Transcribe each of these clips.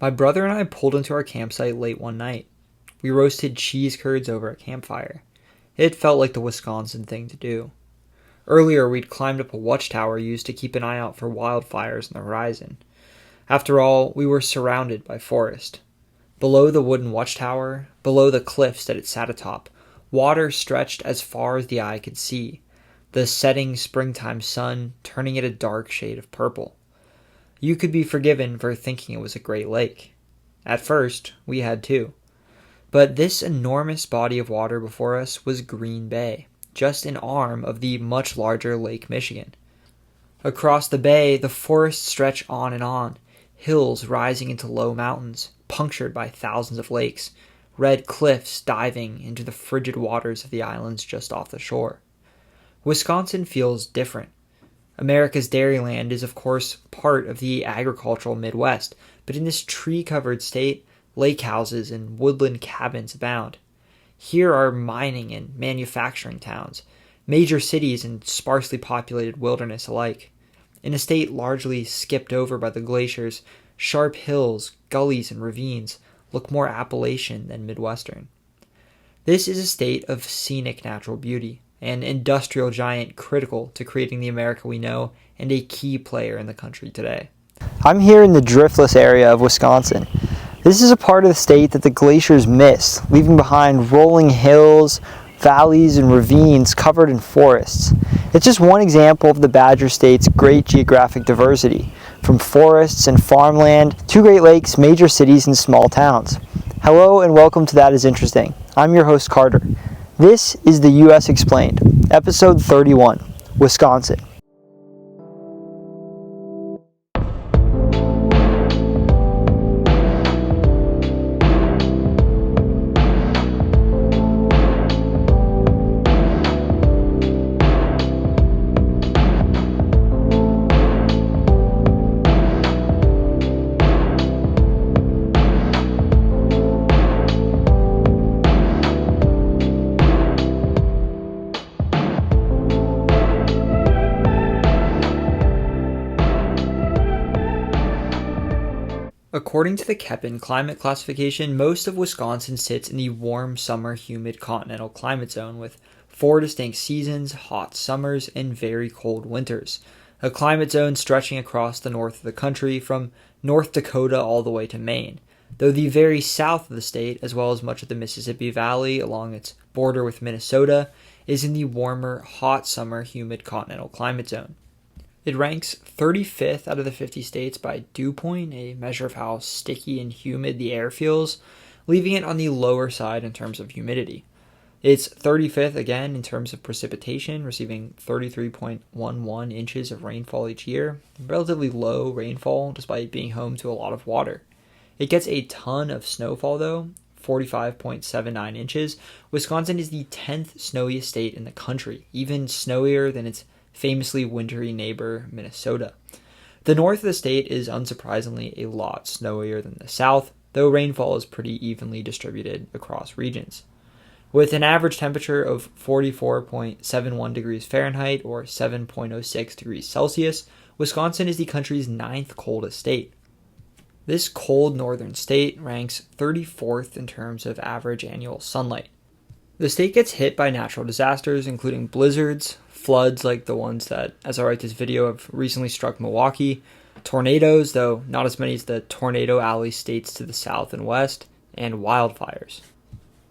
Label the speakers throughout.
Speaker 1: My brother and I pulled into our campsite late one night. We roasted cheese curds over a campfire. It felt like the Wisconsin thing to do. Earlier, we'd climbed up a watchtower used to keep an eye out for wildfires on the horizon. After all, we were surrounded by forest. Below the wooden watchtower, below the cliffs that it sat atop, water stretched as far as the eye could see, the setting springtime sun turning it a dark shade of purple. You could be forgiven for thinking it was a great lake. At first, we had too. But this enormous body of water before us was Green Bay, just an arm of the much larger Lake Michigan. Across the bay, the forests stretch on, hills rising into low mountains, punctured by thousands of lakes, red cliffs diving into the frigid waters of the islands just off the shore. Wisconsin feels different. America's Dairyland is, of course, part of the agricultural Midwest, but in this tree-covered state, lake houses and woodland cabins abound. Here are mining and manufacturing towns, major cities and sparsely populated wilderness alike. In a state largely skipped over by the glaciers, sharp hills, gullies, and ravines look more Appalachian than Midwestern. This is a state of scenic natural beauty, an industrial giant critical to creating the America we know and a key player in the country today. I'm here in the Driftless Area of Wisconsin. This is a part of the state that the glaciers miss, leaving behind rolling hills, valleys, and ravines covered in forests. It's just one example of the Badger State's great geographic diversity, from forests and farmland to Great Lakes, major cities, and small towns. Hello and welcome to That Is Interesting. I'm your host, Carter. This is the U.S. Explained, episode 31, Wisconsin. According to the Köppen climate classification, most of Wisconsin sits in the warm summer humid continental climate zone with 4 distinct seasons, hot summers, and very cold winters. A climate zone stretching across the north of the country from North Dakota all the way to Maine, though the very south of the state, as well as much of the Mississippi Valley along its border with Minnesota, is in the warmer, hot summer humid continental climate zone. It ranks 35th out of the 50 states by dew point, a measure of how sticky and humid the air feels, leaving it on the lower side in terms of humidity. It's 35th again in terms of precipitation, receiving 33.11 inches of rainfall each year, relatively low rainfall despite being home to a lot of water. It gets a ton of snowfall though, 45.79 inches. Wisconsin is the 10th snowiest state in the country, even snowier than its famously wintry neighbor, Minnesota. The north of the state is unsurprisingly a lot snowier than the south, though rainfall is pretty evenly distributed across regions. With an average temperature of 44.71 degrees Fahrenheit or 7.06 degrees Celsius, Wisconsin is the country's 9th coldest state. This cold northern state ranks 34th in terms of average annual sunlight. The state gets hit by natural disasters, including blizzards, floods like the ones that, as I write this video, have recently struck Milwaukee, tornadoes, though not as many as the Tornado Alley states to the south and west, and wildfires.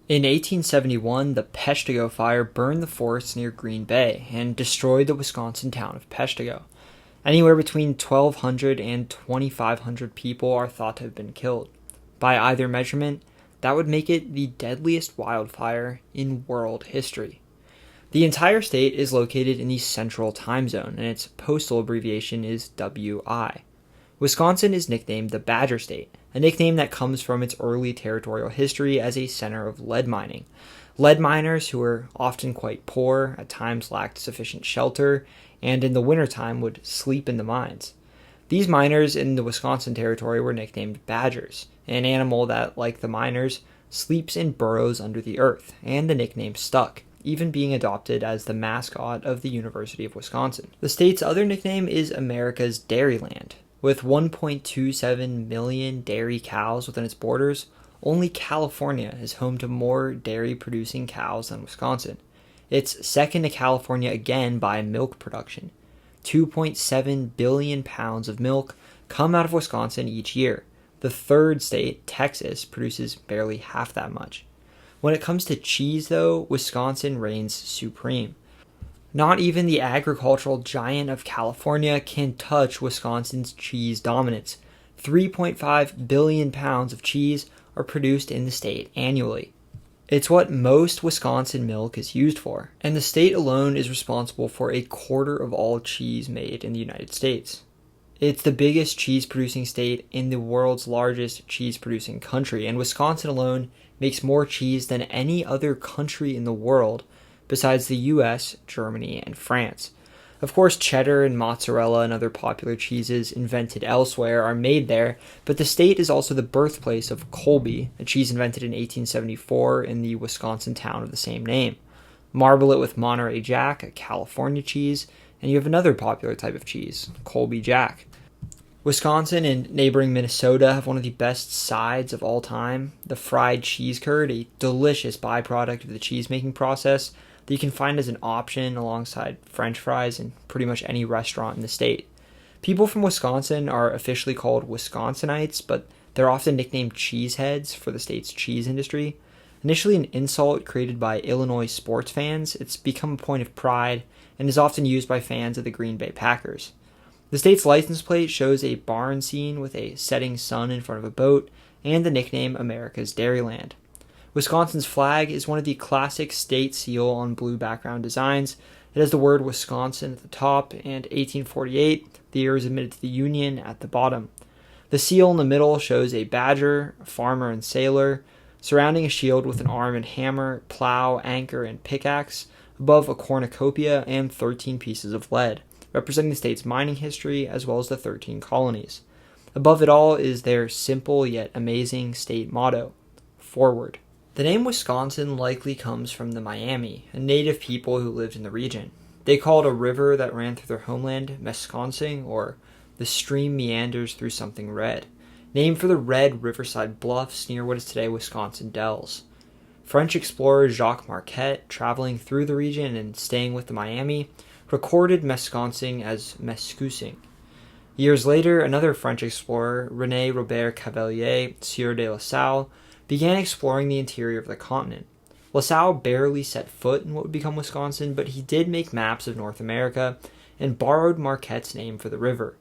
Speaker 1: In 1871, the Peshtigo Fire burned the forests near Green Bay and destroyed the Wisconsin town of Peshtigo. Anywhere between 1,200 and 2,500 people are thought to have been killed. By either measurement, that would make it the deadliest wildfire in world history. The entire state is located in the Central Time Zone, and its postal abbreviation is WI. Wisconsin is nicknamed the Badger State, a nickname that comes from its early territorial history as a center of lead mining. Lead miners, who were often quite poor, at times lacked sufficient shelter, and in the wintertime would sleep in the mines. These miners in the Wisconsin territory were nicknamed badgers, an animal that, like the miners, sleeps in burrows under the earth, and the nickname stuck, even being adopted as the mascot of the University of Wisconsin. The state's other nickname is America's Dairyland. With 1.27 million dairy cows within its borders, only California is home to more dairy-producing cows than Wisconsin. It's second to California again by milk production. 2.7 billion pounds of milk come out of Wisconsin each year. The third state, Texas, produces barely half that much. When it comes to cheese, though, Wisconsin reigns supreme. Not even the agricultural giant of California can touch Wisconsin's cheese dominance. 3.5 billion pounds of cheese are produced in the state annually. It's what most Wisconsin milk is used for, and the state alone is responsible for a quarter of all cheese made in the United States. It's the biggest cheese-producing state in the world's largest cheese-producing country, and Wisconsin alone makes more cheese than any other country in the world besides the US, Germany, and France. Of course, cheddar and mozzarella and other popular cheeses invented elsewhere are made there, but the state is also the birthplace of Colby, a cheese invented in 1874 in the Wisconsin town of the same name. Marble it with Monterey Jack, a California cheese, and you have another popular type of cheese, Colby Jack. Wisconsin and neighboring Minnesota have one of the best sides of all time, the fried cheese curd, a delicious byproduct of the cheese-making process that you can find as an option alongside French fries in pretty much any restaurant in the state. People from Wisconsin are officially called Wisconsinites, but they're often nicknamed cheeseheads for the state's cheese industry. Initially an insult created by Illinois sports fans, it's become a point of pride and is often used by fans of the Green Bay Packers. The state's license plate shows a barn scene with a setting sun in front of a boat and the nickname America's Dairyland. Wisconsin's flag is one of the classic state seal on blue background designs. It has the word Wisconsin at the top and 1848, the year is admitted to the Union, at the bottom. The seal in the middle shows a badger, a farmer and sailor, surrounding a shield with an arm and hammer, plow, anchor, and pickaxe, above a cornucopia and 13 pieces of lead, representing the state's mining history as well as the 13 colonies. Above it all is their simple yet amazing state motto, Forward. The name Wisconsin likely comes from the Miami, a native people who lived in the region. They called a river that ran through their homeland Mesconsing, or the stream meanders through something red, named for the red riverside bluffs near what is today Wisconsin Dells. French explorer Jacques Marquette, traveling through the region and staying with the Miami, recorded Mesconsing as Mescusing. Years later, another French explorer, René Robert Cavelier, Sieur de La Salle, began exploring the interior of the continent. La Salle barely set foot in what would become Wisconsin, but he did make maps of North America and borrowed Marquette's name for the river.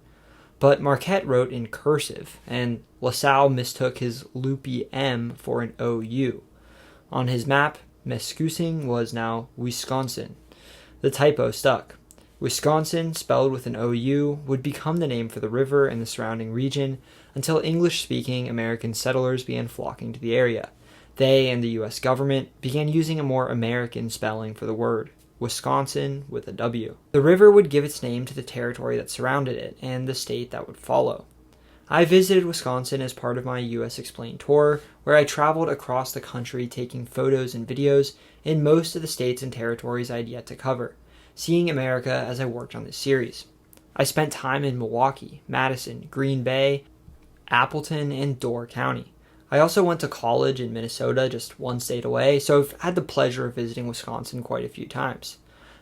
Speaker 1: But Marquette wrote in cursive, and La Salle mistook his loopy M for an OU. On his map, Mescusing was now Wisconsin. The typo stuck. Wisconsin, spelled with an OU, would become the name for the river and the surrounding region until English-speaking American settlers began flocking to the area. They and the U.S. government began using a more American spelling for the word, Wisconsin with a W. The river would give its name to the territory that surrounded it and the state that would follow. I visited Wisconsin as part of my U.S. Explained tour, where I traveled across the country taking photos and videos in most of the states and territories I'd yet to cover, seeing America as I worked on this series. I spent time in Milwaukee, Madison, Green Bay, Appleton, and Door County. I also went to college in Minnesota, just one state away, so I've had the pleasure of visiting Wisconsin quite a few times.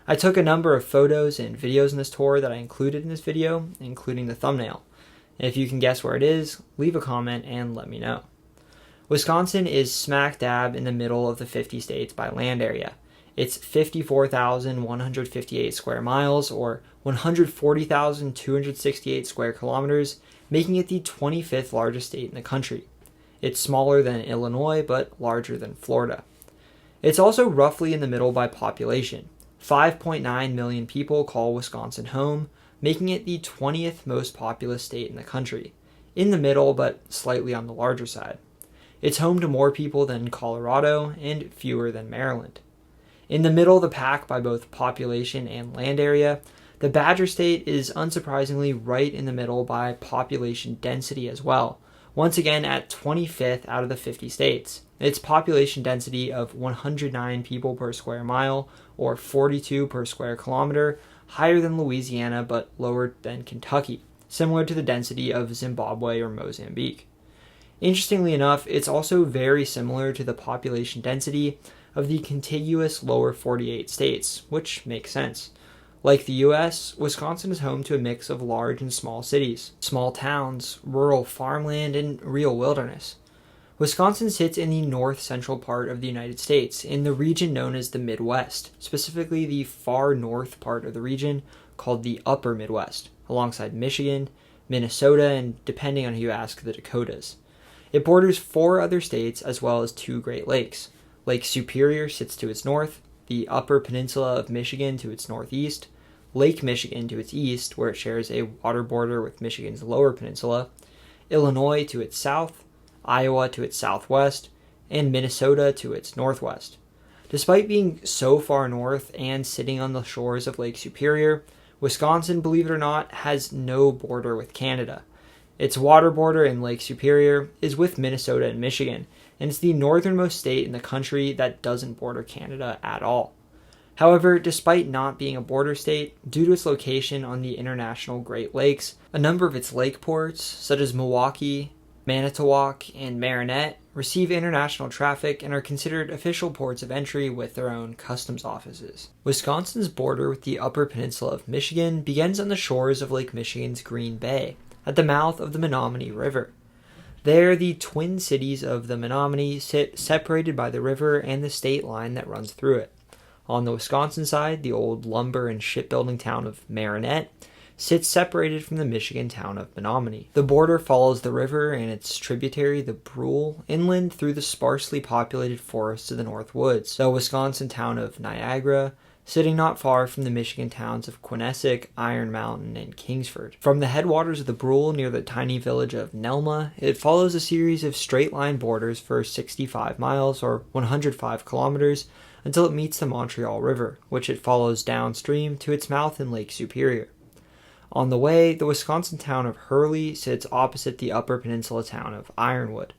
Speaker 1: I took a number of photos and videos in this tour that I included in this video, including the thumbnail. If you can guess where it is, leave a comment and let me know. Wisconsin is smack dab in the middle of the 50 states by land area. It's 54,158 square miles, or 140,268 square kilometers, making it the 25th largest state in the country. It's smaller than Illinois, but larger than Florida. It's also roughly in the middle by population. 5.9 million people call Wisconsin home, making it the 20th most populous state in the country. In the middle, but slightly on the larger side. It's home to more people than Colorado and fewer than Maryland. In the middle of the pack by both population and land area, the Badger State is unsurprisingly right in the middle by population density as well, once again at 25th out of the 50 states. Its population density of 109 people per square mile, or 42 per square kilometer, higher than Louisiana but lower than Kentucky, similar to the density of Zimbabwe or Mozambique. Interestingly enough, it's also very similar to the population density of the contiguous lower 48 states, which makes sense. Like the US, Wisconsin is home to a mix of large and small cities, small towns, rural farmland, and real wilderness. Wisconsin sits in the north-central part of the United States, in the region known as the Midwest, specifically the far north part of the region called the Upper Midwest, alongside Michigan, Minnesota, and, depending on who you ask, the Dakotas. It borders 4 other states as well as 2 Great Lakes. Lake Superior sits to its north, the Upper Peninsula of Michigan to its northeast, Lake Michigan to its east, where it shares a water border with Michigan's Lower Peninsula, Illinois to its south, Iowa to its southwest, and Minnesota to its northwest. Despite being so far north and sitting on the shores of Lake Superior, Wisconsin, believe it or not, has no border with Canada. Its water border in Lake Superior is with Minnesota and Michigan, and it's the northernmost state in the country that doesn't border Canada at all. However, despite not being a border state, due to its location on the international Great Lakes, a number of its lake ports, such as Milwaukee, Manitowoc, and Marinette, receive international traffic and are considered official ports of entry with their own customs offices. Wisconsin's border with the Upper Peninsula of Michigan begins on the shores of Lake Michigan's Green Bay, at the mouth of the Menominee River. There, the twin cities of the Menominee sit separated by the river and the state line that runs through it. On the Wisconsin side, the old lumber and shipbuilding town of Marinette sits separated from the Michigan town of Menominee. The border follows the river and its tributary, the Brule, inland through the sparsely populated forests of the North Woods, the Wisconsin town of Niagara, sitting not far from the Michigan towns of Quinnesec, Iron Mountain, and Kingsford. From the headwaters of the Brule near the tiny village of Nelma, it follows a series of straight-line borders for 65 miles, or 105 kilometers, until it meets the Montreal River, which it follows downstream to its mouth in Lake Superior. On the way, the Wisconsin town of Hurley sits opposite the Upper Peninsula town of Ironwood.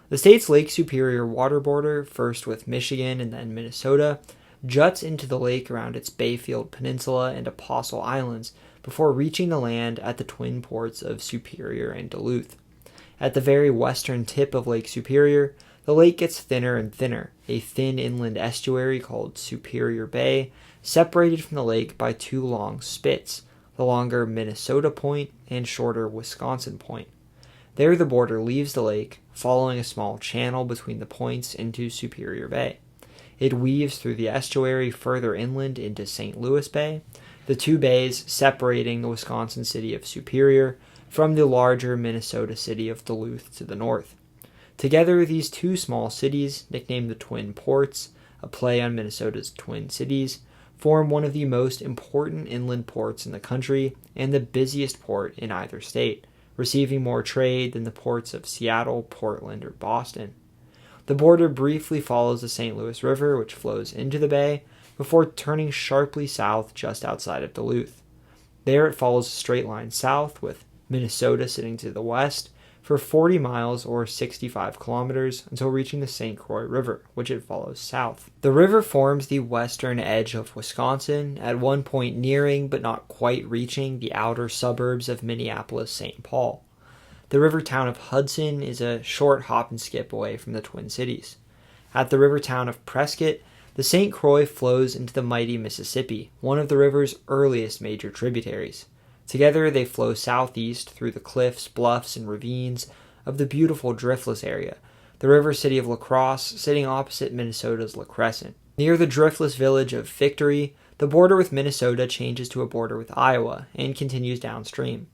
Speaker 1: The state's Lake Superior water border, first with Michigan and then Minnesota, juts into the lake around its Bayfield Peninsula and Apostle Islands before reaching the land at the twin ports of Superior and Duluth. At the very western tip of Lake Superior, the lake gets thinner and thinner, a thin inland estuary called Superior Bay, separated from the lake by 2 long spits, the longer Minnesota Point and shorter Wisconsin Point. There the border leaves the lake, following a small channel between the points into Superior Bay. It weaves through the estuary further inland into St. Louis Bay, the 2 bays separating the Wisconsin city of Superior from the larger Minnesota city of Duluth to the north. Together, these 2 small cities, nicknamed the Twin Ports, a play on Minnesota's Twin Cities, form one of the most important inland ports in the country and the busiest port in either state, receiving more trade than the ports of Seattle, Portland, or Boston. The border briefly follows the St. Louis River, which flows into the bay, before turning sharply south just outside of Duluth. There it follows a straight line south, with Minnesota sitting to the west, for 40 miles or 65 kilometers until reaching the St. Croix River, which it follows south. The river forms the western edge of Wisconsin, at one point nearing but not quite reaching the outer suburbs of Minneapolis-St. Paul. The river town of Hudson is a short hop and skip away from the Twin Cities. At the river town of Prescott, the St. Croix flows into the mighty Mississippi, one of the river's earliest major tributaries. Together they flow southeast through the cliffs, bluffs, and ravines of the beautiful Driftless Area, the river city of La Crosse sitting opposite Minnesota's La Crescent. Near the driftless village of Victory, the border with Minnesota changes to a border with Iowa and continues downstream.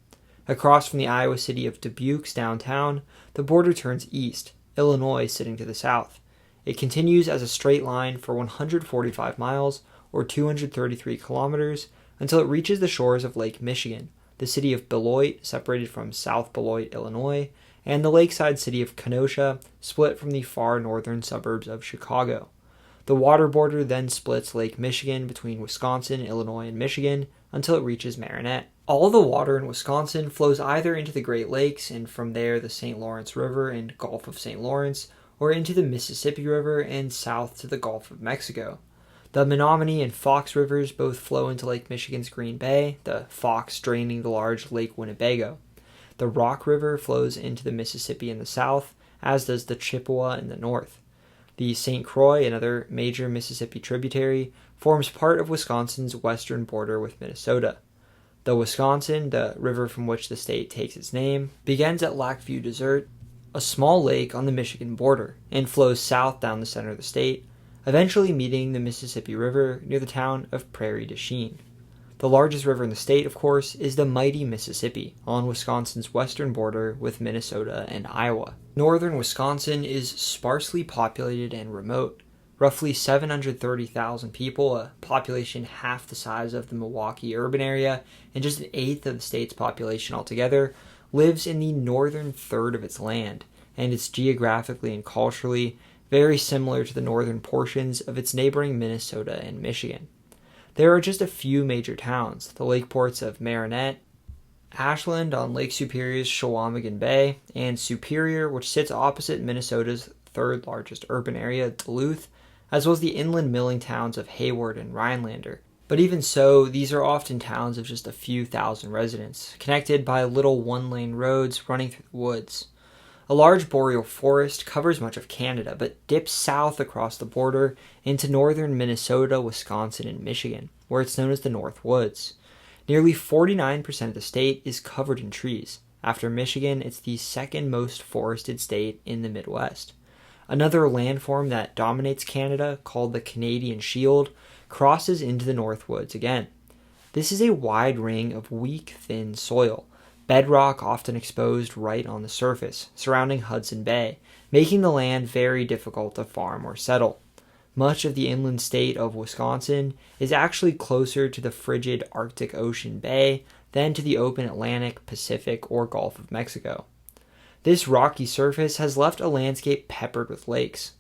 Speaker 1: Across from the Iowa city of Dubuque's downtown, the border turns east, Illinois sitting to the south. It continues as a straight line for 145 miles, or 233 kilometers, until it reaches the shores of Lake Michigan, the city of Beloit, separated from South Beloit, Illinois, and the lakeside city of Kenosha, split from the far northern suburbs of Chicago. The water border then splits Lake Michigan between Wisconsin, Illinois, and Michigan until it reaches Marinette. All the water in Wisconsin flows either into the Great Lakes and from there the St. Lawrence River and Gulf of St. Lawrence, or into the Mississippi River and south to the Gulf of Mexico. The Menominee and Fox rivers both flow into Lake Michigan's Green Bay, the Fox draining the large Lake Winnebago. The Rock River flows into the Mississippi in the south, as does the Chippewa in the north. The St. Croix, another major Mississippi tributary, forms part of Wisconsin's western border with Minnesota. The Wisconsin, the river from which the state takes its name, begins at Lac Vieux Desert, a small lake on the Michigan border, and flows south down the center of the state, eventually meeting the Mississippi River near the town of Prairie du Chien. The largest river in the state, of course, is the mighty Mississippi, on Wisconsin's western border with Minnesota and Iowa. Northern Wisconsin is sparsely populated and remote. Roughly 730,000 people, a population half the size of the Milwaukee urban area, and just an eighth of the state's population altogether, lives in the northern third of its land, and it's geographically and culturally very similar to the northern portions of its neighboring Minnesota and Michigan. There are just a few major towns, the lake ports of Marinette, Ashland on Lake Superior's Chequamegon Bay, and Superior, which sits opposite Minnesota's third largest urban area, Duluth, as well as the inland milling towns of Hayward and Rhinelander. But even so, these are often towns of just a few thousand residents, connected by little one-lane roads running through the woods. A large boreal forest covers much of Canada, but dips south across the border into northern Minnesota, Wisconsin, and Michigan, where it's known as the North Woods. Nearly 49% of the state is covered in trees. After Michigan, it's the second most forested state in the Midwest. Another landform that dominates Canada, called the Canadian Shield, crosses into the North Woods again. This is a wide ring of weak, thin soil, bedrock often exposed right on the surface, surrounding Hudson Bay, making the land very difficult to farm or settle. Much of the inland state of Wisconsin is actually closer to the frigid Arctic Ocean Bay than to the open Atlantic, Pacific, or Gulf of Mexico. This rocky surface has left a landscape peppered with lakes.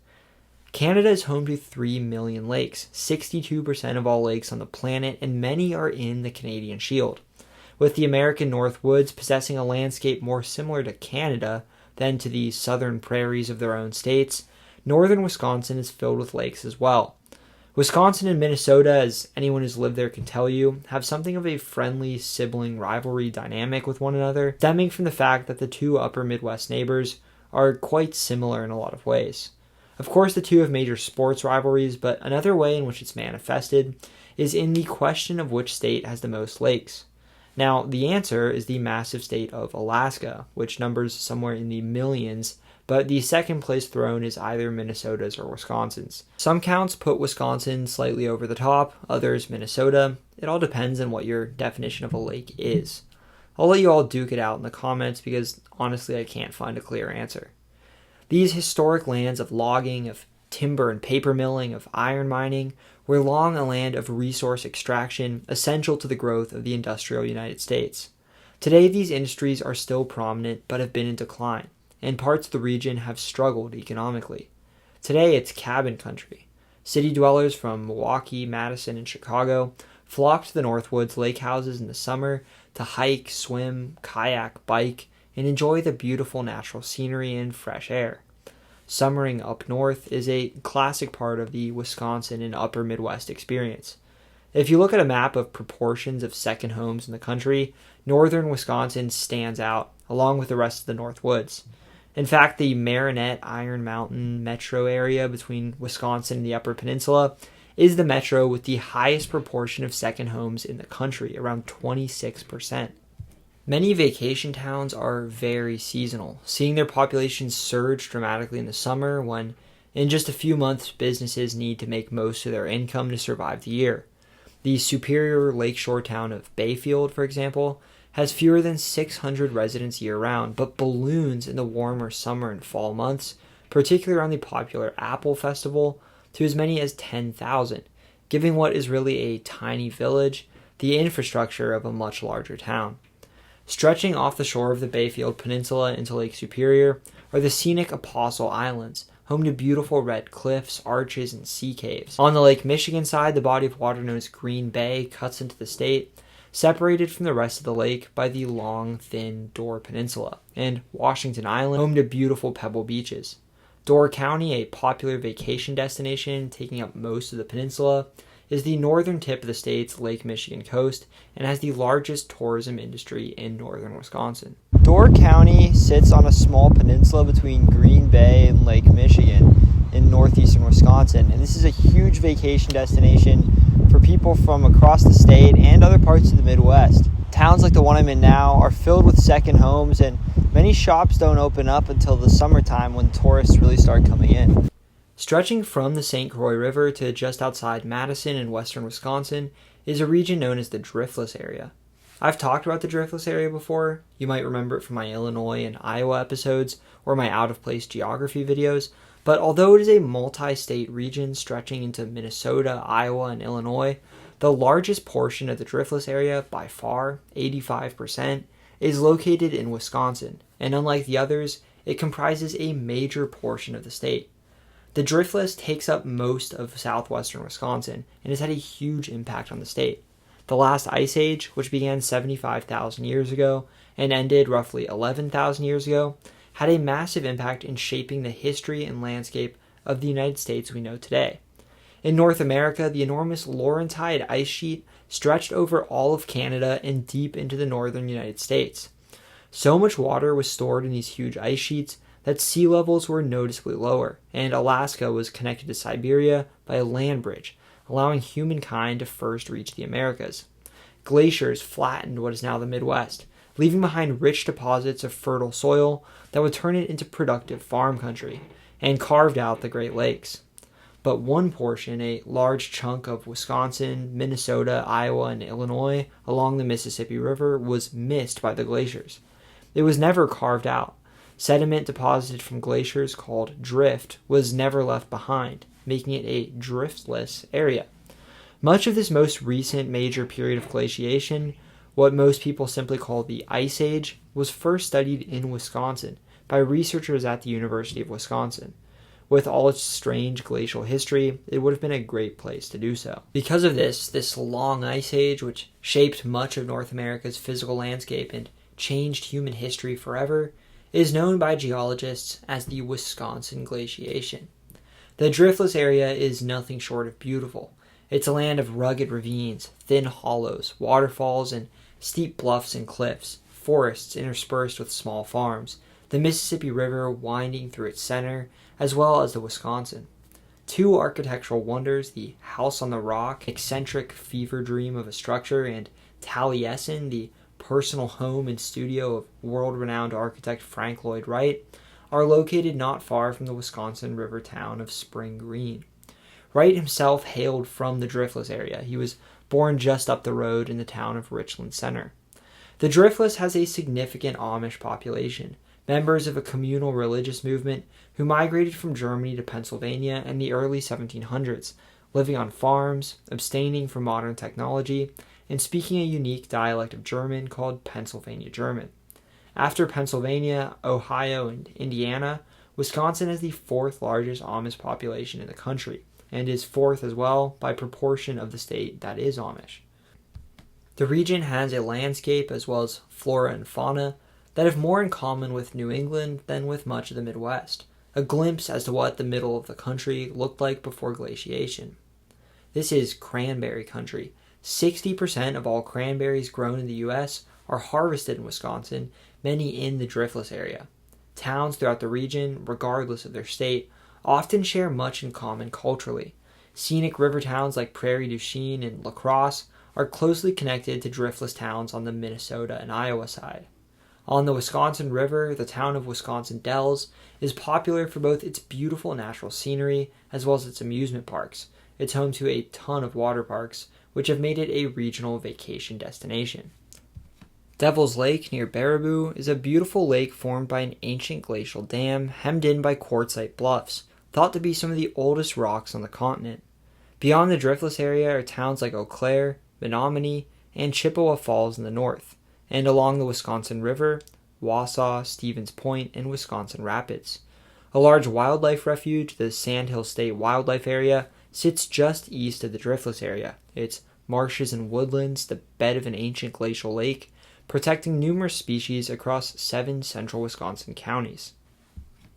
Speaker 1: Canada is home to 3 million lakes, 62% of all lakes on the planet, and many are in the Canadian Shield. With the American North Woods possessing a landscape more similar to Canada than to the southern prairies of their own states, northern Wisconsin is filled with lakes as well. Wisconsin and Minnesota, as anyone who's lived there can tell you, have something of a friendly sibling rivalry dynamic with one another, stemming from the fact that the two upper Midwest neighbors are quite similar in a lot of ways. Of course, the two have major sports rivalries, but another way in which it's manifested is in the question of which state has the most lakes. Now, the answer is the massive state of Alaska, which numbers somewhere in the millions, but the second place throne is either Minnesota's or Wisconsin's. Some counts put Wisconsin slightly over the top, others Minnesota. It all depends on what your definition of a lake is. I'll let you all duke it out in the comments because honestly I can't find a clear answer. These historic lands of logging, of timber and paper milling, of iron mining, were long a land of resource extraction essential to the growth of the industrial United States. Today these industries are still prominent but have been in decline, and parts of the region have struggled economically. Today it's cabin country. City dwellers from Milwaukee, Madison, and Chicago flock to the Northwoods lake houses in the summer to hike, swim, kayak, bike, and enjoy the beautiful natural scenery and fresh air. Summering up north is a classic part of the Wisconsin and upper Midwest experience. If you look at a map of proportions of second homes in the country, northern Wisconsin stands out, along with the rest of the North Woods. In fact, the Marinette Iron Mountain metro area between Wisconsin and the Upper Peninsula is the metro with the highest proportion of second homes in the country, around 26%. Many vacation towns are very seasonal, seeing their populations surge dramatically in the summer when, in just a few months, businesses need to make most of their income to survive the year. The superior lakeshore town of Bayfield, for example, has fewer than 600 residents year-round, but balloons in the warmer summer and fall months, particularly around the popular Apple Festival, to as many as 10,000, giving what is really a tiny village the infrastructure of a much larger town. Stretching off the shore of the Bayfield Peninsula into Lake Superior are the scenic Apostle Islands, home to beautiful red cliffs, arches, and sea caves. On the Lake Michigan side, the body of water known as Green Bay cuts into the state, separated from the rest of the lake by the long, thin Door Peninsula, and Washington Island, home to beautiful pebble beaches. Door County, a popular vacation destination taking up most of the peninsula, is the northern tip of the state's Lake Michigan coast and has the largest tourism industry in northern Wisconsin. Door County sits on a small peninsula between Green Bay and Lake Michigan in northeastern Wisconsin, and this is a huge vacation destination for people from across the state and other parts of the Midwest. Towns like the one I'm in now are filled with second homes, and many shops don't open up until the summertime when tourists really start coming in. Stretching from the St. Croix River to just outside Madison in western Wisconsin is a region known as the Driftless Area. I've talked about the Driftless Area before. You might remember it from my Illinois and Iowa episodes or my out-of-place geography videos, but although it is a multi-state region stretching into Minnesota, Iowa, and Illinois, the largest portion of the Driftless Area, by far, 85%, is located in Wisconsin, and unlike the others, it comprises a major portion of the state. The Driftless takes up most of southwestern Wisconsin and has had a huge impact on the state. The last ice age, which began 75,000 years ago and ended roughly 11,000 years ago, had a massive impact in shaping the history and landscape of the United States we know today. In North America, the enormous Laurentide ice sheet stretched over all of Canada and deep into the northern United States. So much water was stored in these huge ice sheets that sea levels were noticeably lower, and Alaska was connected to Siberia by a land bridge, allowing humankind to first reach the Americas. Glaciers flattened what is now the Midwest, leaving behind rich deposits of fertile soil that would turn it into productive farm country, and carved out the Great Lakes. But one portion, a large chunk of Wisconsin, Minnesota, Iowa, and Illinois along the Mississippi River, was missed by the glaciers. It was never carved out. Sediment deposited from glaciers called drift was never left behind, making it a driftless area. Much of this most recent major period of glaciation, what most people simply call the Ice Age, was first studied in Wisconsin by researchers at the University of Wisconsin. With all its strange glacial history, it would have been a great place to do so. Because of this long ice age, which shaped much of North America's physical landscape and changed human history forever, is known by geologists as the Wisconsin glaciation. The Driftless Area is nothing short of beautiful. It's a land of rugged ravines, thin hollows, waterfalls, and steep bluffs and cliffs, forests interspersed with small farms, the Mississippi River winding through its center, as well as the Wisconsin. Two architectural wonders, the House on the Rock, eccentric fever dream of a structure, and Taliesin, the personal home and studio of world-renowned architect Frank Lloyd Wright, are located not far from the Wisconsin River town of Spring Green. Wright himself hailed from the Driftless Area. He was born just up the road in the town of Richland Center. The Driftless has a significant Amish population, members of a communal religious movement who migrated from Germany to Pennsylvania in the early 1700s, living on farms, abstaining from modern technology, and speaking a unique dialect of German called Pennsylvania German. After Pennsylvania, Ohio, and Indiana, Wisconsin has the fourth largest Amish population in the country, and is fourth as well by proportion of the state that is Amish. The region has a landscape as well as flora and fauna that have more in common with New England than with much of the Midwest, a glimpse as to what the middle of the country looked like before glaciation. This is cranberry country. 60% of all cranberries grown in the U.S. are harvested in Wisconsin, many in the Driftless Area. Towns throughout the region, regardless of their state, often share much in common culturally. Scenic river towns like Prairie du Chien and La Crosse are closely connected to driftless towns on the Minnesota and Iowa side. On the Wisconsin River, the town of Wisconsin Dells is popular for both its beautiful natural scenery as well as its amusement parks. It's home to a ton of water parks, which have made it a regional vacation destination. Devil's Lake near Baraboo is a beautiful lake formed by an ancient glacial dam hemmed in by quartzite bluffs, thought to be some of the oldest rocks on the continent. Beyond the Driftless Area are towns like Eau Claire, Menominee, and Chippewa Falls in the north, and along the Wisconsin River, Wausau, Stevens Point, and Wisconsin Rapids. A large wildlife refuge, the Sandhill State Wildlife Area, sits just east of the Driftless Area. Its marshes and woodlands, the bed of an ancient glacial lake, protecting numerous species across 7 central Wisconsin counties.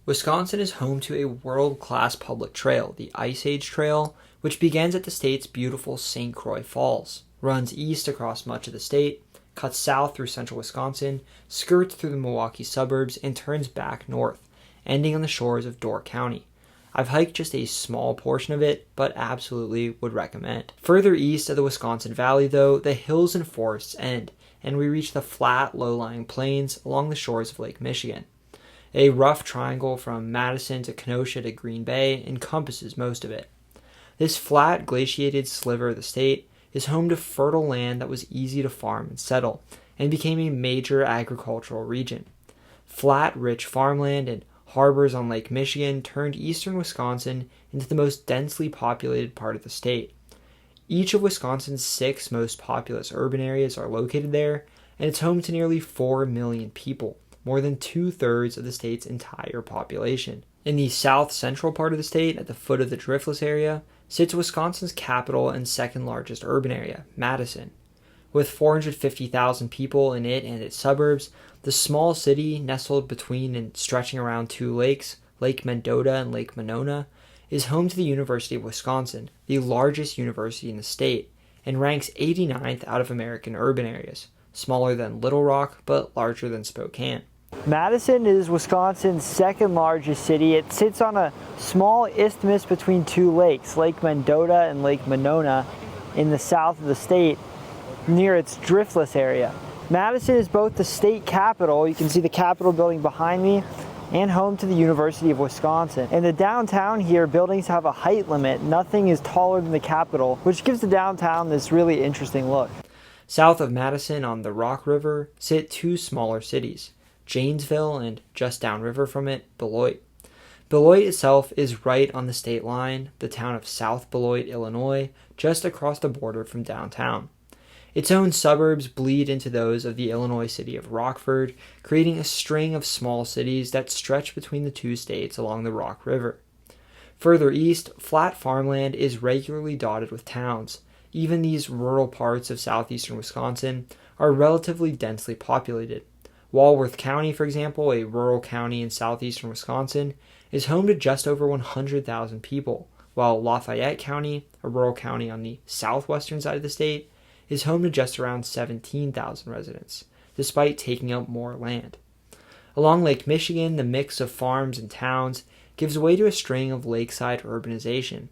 Speaker 1: Wisconsin is home to a world-class public trail, the Ice Age Trail, which begins at the state's beautiful St. Croix Falls, runs east across much of the state, cuts south through central Wisconsin, skirts through the Milwaukee suburbs, and turns back north, ending on the shores of Door County. I've hiked just a small portion of it, but absolutely would recommend. Further east of the Wisconsin Valley, though, the hills and forests end, and we reach the flat, low-lying plains along the shores of Lake Michigan. A rough triangle from Madison to Kenosha to Green Bay encompasses most of it. This flat, glaciated sliver of the state is home to fertile land that was easy to farm and settle, and became a major agricultural region. Flat, rich farmland and harbors on Lake Michigan turned eastern Wisconsin into the most densely populated part of the state. Each of Wisconsin's 6 most populous urban areas are located there, and it's home to nearly 4 million people, more than 2/3 of the state's entire population. In the south-central part of the state, at the foot of the Driftless Area, sits Wisconsin's capital and second largest urban area, Madison. With 450,000 people in it and its suburbs, the small city, nestled between and stretching around 2 lakes, Lake Mendota and Lake Monona, is home to the University of Wisconsin, the largest university in the state, and ranks 89th out of American urban areas, smaller than Little Rock but larger than Spokane.
Speaker 2: Madison is Wisconsin's second largest city. It sits on a small isthmus between 2 lakes, Lake Mendota and Lake Monona, in the south of the state, near its Driftless Area. Madison is both the state capital, you can see the Capitol building behind me, and home to the University of Wisconsin. In the downtown here, buildings have a height limit. Nothing is taller than the Capitol, which gives the downtown this really interesting look.
Speaker 1: South of Madison on the Rock River sit 2 smaller cities, Janesville and just downriver from it, Beloit. Beloit itself is right on the state line, the town of South Beloit, Illinois, just across the border from downtown. Its own suburbs bleed into those of the Illinois city of Rockford, creating a string of small cities that stretch between the 2 states along the Rock River. Further east, flat farmland is regularly dotted with towns. Even these rural parts of southeastern Wisconsin are relatively densely populated. Walworth County, for example, a rural county in southeastern Wisconsin, is home to just over 100,000 people, while Lafayette County, a rural county on the southwestern side of the state, is home to just around 17,000 residents, despite taking up more land. Along Lake Michigan, the mix of farms and towns gives way to a string of lakeside urbanization.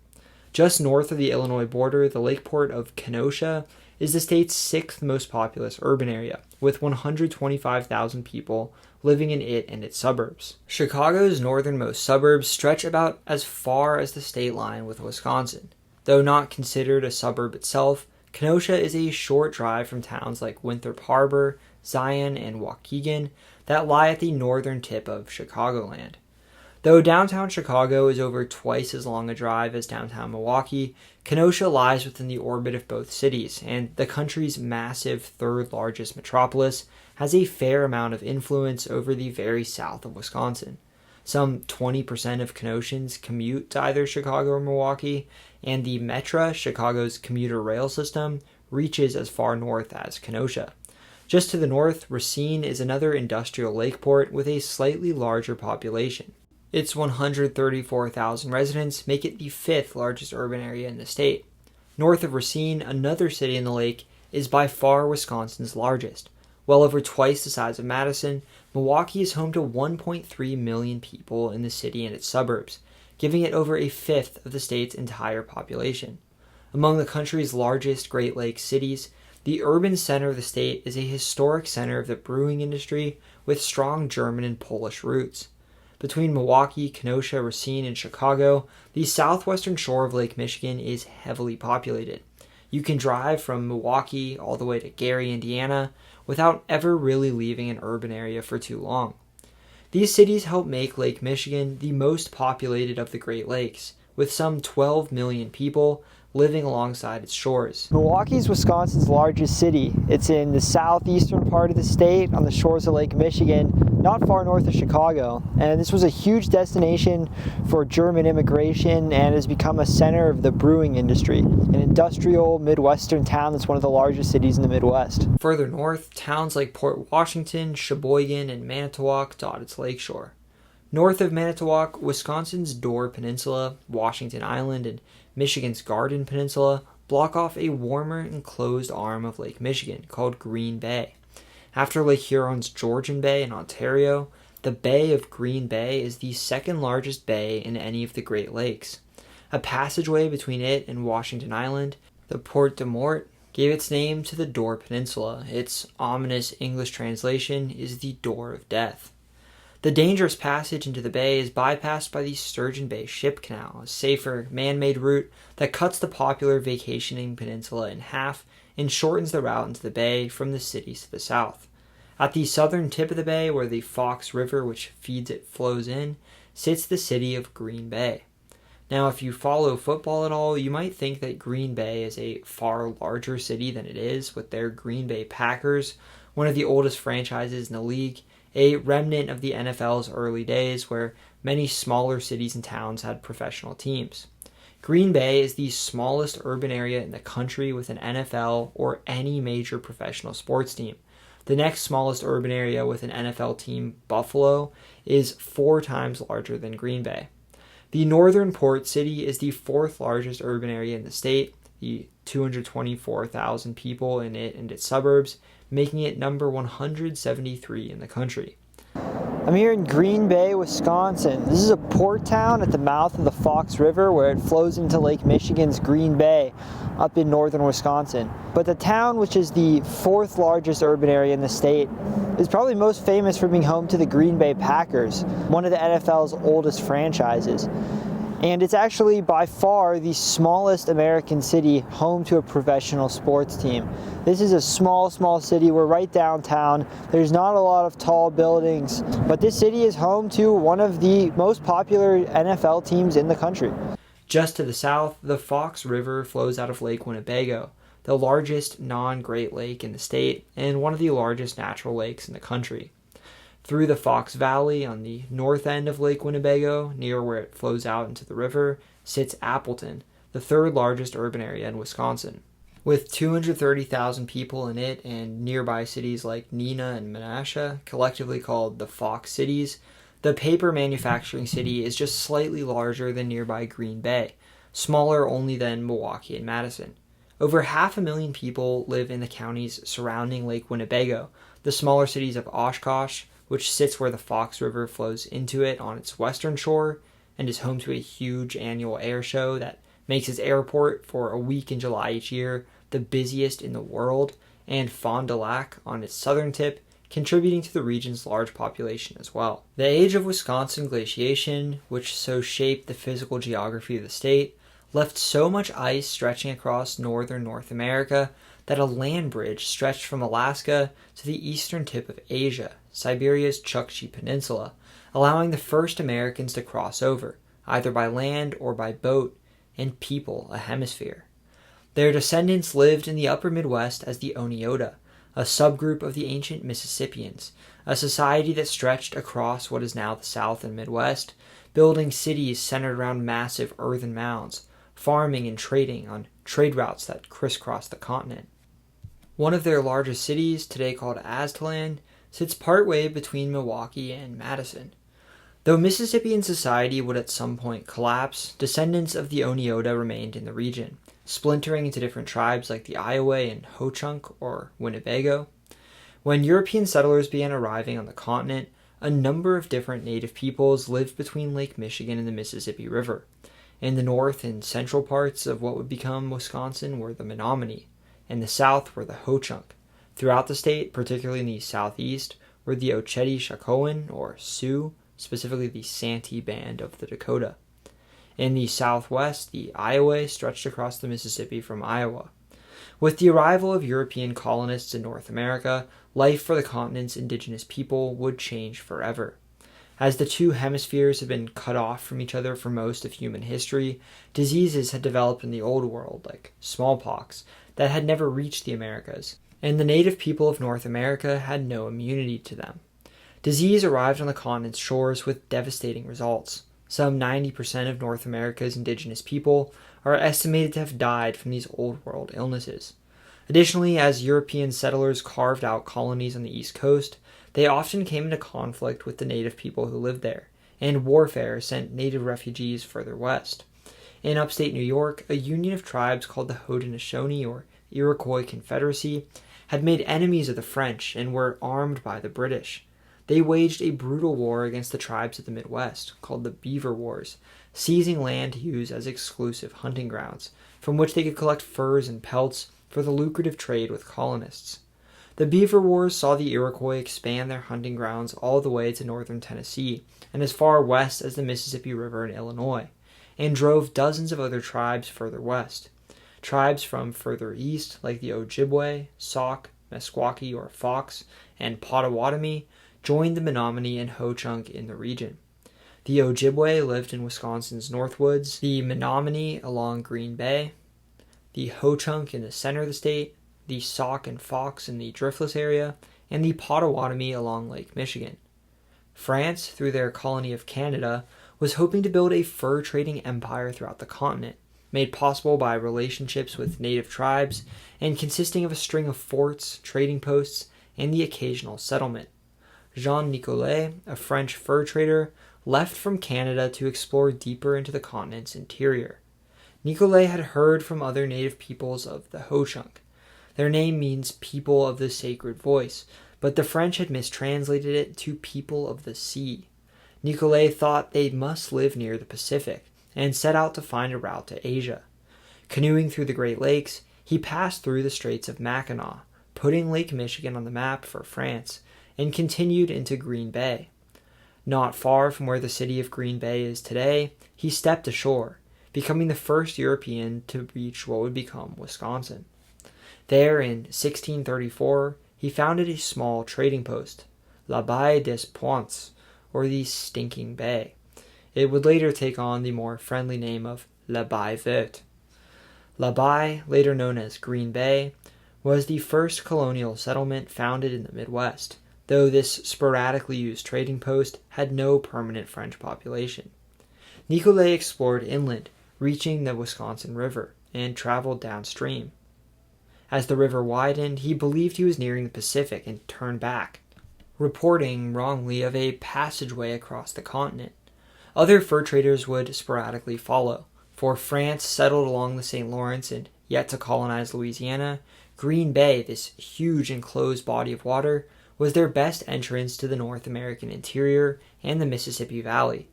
Speaker 1: Just north of the Illinois border, the lakeport of Kenosha is the state's 6th most populous urban area, with 125,000 people living in it and its suburbs. Chicago's northernmost suburbs stretch about as far as the state line with Wisconsin. Though not considered a suburb itself, Kenosha is a short drive from towns like Winthrop Harbor, Zion, and Waukegan that lie at the northern tip of Chicagoland. Though downtown Chicago is over twice as long a drive as downtown Milwaukee, Kenosha lies within the orbit of both cities, and the country's massive 3rd largest metropolis has a fair amount of influence over the very south of Wisconsin. Some 20% of Kenosans commute to either Chicago or Milwaukee, and the Metra, Chicago's commuter rail system, reaches as far north as Kenosha. Just to the north, Racine is another industrial lakeport with a slightly larger population. Its 134,000 residents make it the 5th largest urban area in the state. North of Racine, another city in the lake, is by far Wisconsin's largest. Well over twice the size of Madison, Milwaukee is home to 1.3 million people in the city and its suburbs, giving it over a 5th of the state's entire population. Among the country's largest Great Lakes cities, the urban center of the state is a historic center of the brewing industry with strong German and Polish roots. Between Milwaukee, Kenosha, Racine, and Chicago, the southwestern shore of Lake Michigan is heavily populated. You can drive from Milwaukee all the way to Gary, Indiana, without ever really leaving an urban area for too long. These cities help make Lake Michigan the most populated of the Great Lakes, with some 12 million people living alongside its shores.
Speaker 2: Milwaukee is Wisconsin's largest city. It's in the southeastern part of the state on the shores of Lake Michigan, not far north of Chicago. And this was a huge destination for German immigration and has become a center of the brewing industry, an industrial Midwestern town that's one of the largest cities in the Midwest.
Speaker 1: Further north, towns like Port Washington, Sheboygan, and Manitowoc dot its lakeshore. North of Manitowoc, Wisconsin's Door Peninsula, Washington Island, and Michigan's Garden Peninsula block off a warmer enclosed arm of Lake Michigan called Green Bay. After Lake Huron's Georgian Bay in Ontario, the Bay of Green Bay is the second largest bay in any of the Great Lakes. A passageway between it and Washington Island, the Porte de Mort, gave its name to the Door Peninsula. Its ominous English translation is the Door of Death. The dangerous passage into the bay is bypassed by the Sturgeon Bay Ship Canal, a safer, man-made route that cuts the popular vacationing peninsula in half and shortens the route into the bay from the cities to the south. At the southern tip of the bay, where the Fox River, which feeds it, flows in, sits the city of Green Bay. Now, if you follow football at all, you might think that Green Bay is a far larger city than it is, with their Green Bay Packers, one of the oldest franchises in the league, a remnant of the NFL's early days where many smaller cities and towns had professional teams. Green Bay is the smallest urban area in the country with an NFL or any major professional sports team. The next smallest urban area with an NFL team, Buffalo, is 4 times larger than Green Bay. The northern port city is the 4th largest urban area in the state, the 224,000 people in it and its suburbs, making it number 173 in the country.
Speaker 2: I'm here in Green Bay, Wisconsin. This is a port town at the mouth of the Fox River where it flows into Lake Michigan's Green Bay up in northern Wisconsin. But the town, which is the 4th largest urban area in the state, is probably most famous for being home to the Green Bay Packers, one of the NFL's oldest franchises. And it's actually by far the smallest American city home to a professional sports team. This is a small city. We're right downtown. There's not a lot of tall buildings, but this city is home to one of the most popular NFL teams in the country.
Speaker 1: Just to the south, the Fox River flows out of Lake Winnebago, the largest non-Great Lake in the state and one of the largest natural lakes in the country. Through the Fox Valley on the north end of Lake Winnebago, near where it flows out into the river, sits Appleton, the 3rd largest urban area in Wisconsin. With 230,000 people in it and nearby cities like Neenah and Menasha, collectively called the Fox Cities, the paper manufacturing city is just slightly larger than nearby Green Bay, smaller only than Milwaukee and Madison. Over 500,000 people live in the counties surrounding Lake Winnebago, the smaller cities of Oshkosh, which sits where the Fox River flows into it on its western shore and is home to a huge annual air show that makes its airport for a week in July each year the busiest in the world, and Fond du Lac on its southern tip, contributing to the region's large population as well. The age of Wisconsin glaciation, which so shaped the physical geography of the state, left so much ice stretching across northern North America that a land bridge stretched from Alaska to the eastern tip of Asia, Siberia's Chukchi Peninsula, allowing the first Americans to cross over, either by land or by boat, and people a hemisphere. Their descendants lived in the upper Midwest as the Oneota, a subgroup of the ancient Mississippians, a society that stretched across what is now the South and Midwest, building cities centered around massive earthen mounds, farming and trading on trade routes that crisscrossed the continent. One of their largest cities, today called Aztlan, sits partway between Milwaukee and Madison. Though Mississippian society would at some point collapse, descendants of the Oneota remained in the region, splintering into different tribes like the Iowa and Ho-Chunk or Winnebago. When European settlers began arriving on the continent, a number of different native peoples lived between Lake Michigan and the Mississippi River. In the north and central parts of what would become Wisconsin were the Menominee. In the south were the Ho-Chunk. Throughout the state, particularly in the southeast, were the Oceti-Sakowin, or Sioux, specifically the Santee Band of the Dakota. In the southwest, the Iowa stretched across the Mississippi from Iowa. With the arrival of European colonists in North America, life for the continent's indigenous people would change forever. As the two hemispheres had been cut off from each other for most of human history, diseases had developed in the Old World, like smallpox, that had never reached the Americas, and the native people of North America had no immunity to them. Disease arrived on the continent's shores with devastating results. Some 90% of North America's indigenous people are estimated to have died from these Old World illnesses. Additionally, as European settlers carved out colonies on the East Coast, they often came into conflict with the native people who lived there, and warfare sent native refugees further west. In upstate New York, a union of tribes called the Haudenosaunee or Iroquois Confederacy had made enemies of the French and were armed by the British. They waged a brutal war against the tribes of the Midwest, called the Beaver Wars, seizing land to use as exclusive hunting grounds, from which they could collect furs and pelts for the lucrative trade with colonists. The Beaver Wars saw the Iroquois expand their hunting grounds all the way to northern Tennessee and as far west as the Mississippi River in Illinois, and drove dozens of other tribes further west. Tribes from further east, like the Ojibwe, Sauk, Meskwaki or Fox, and Potawatomi, joined the Menominee and Ho-Chunk in the region. The Ojibwe lived in Wisconsin's Northwoods, the Menominee along Green Bay, the Ho-Chunk in the center of the state, the Sauk and Fox in the Driftless Area, and the Potawatomi along Lake Michigan. France, through their colony of Canada, was hoping to build a fur-trading empire throughout the continent, made possible by relationships with native tribes and consisting of a string of forts, trading posts, and the occasional settlement. Jean Nicolet, a French fur trader, left from Canada to explore deeper into the continent's interior. Nicolet had heard from other native peoples of the Ho-Chunk. Their name means people of the sacred voice, but the French had mistranslated it to people of the sea. Nicolet thought they must live near the Pacific and set out to find a route to Asia. Canoeing through the Great Lakes, he passed through the Straits of Mackinac, putting Lake Michigan on the map for France, and continued into Green Bay. Not far from where the city of Green Bay is today, he stepped ashore, becoming the first European to reach what would become Wisconsin. There, in 1634, he founded a small trading post, La Baie des Pointes, or the Stinking Bay. It would later take on the more friendly name of La Baie Verte. La Baie, later known as Green Bay, was the first colonial settlement founded in the Midwest, though this sporadically used trading post had no permanent French population. Nicolet explored inland, reaching the Wisconsin River, and traveled downstream. As the river widened, he believed he was nearing the Pacific and turned back, reporting wrongly of a passageway across the continent. Other fur traders would sporadically follow, for France settled along the St. Lawrence and yet to colonize Louisiana. Green Bay, this huge enclosed body of water, was their best entrance to the North American interior and the Mississippi Valley.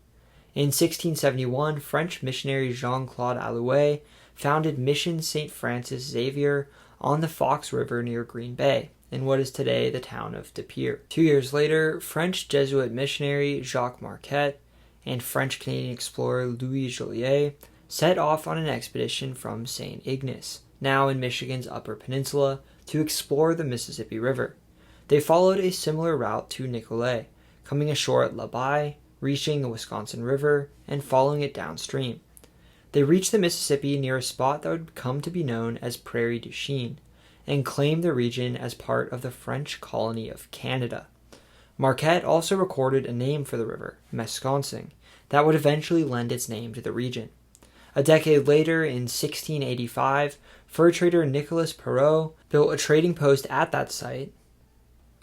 Speaker 1: In 1671, French missionary Jean-Claude Allouet founded Mission St. Francis Xavier on the Fox River near Green Bay, in what is today the town of De Pere. 2 years later, French Jesuit missionary Jacques Marquette and French-Canadian explorer Louis Joliet set off on an expedition from St. Ignace, now in Michigan's Upper Peninsula, to explore the Mississippi River. They followed a similar route to Nicolet, coming ashore at La Baie, reaching the Wisconsin River, and following it downstream. They reached the Mississippi near a spot that would come to be known as Prairie du Chien, and claimed the region as part of the French colony of Canada. Marquette also recorded a name for the river, Mesconsing, that would eventually lend its name to the region. A decade later, in 1685, fur trader Nicolas Perrot built a trading post at that site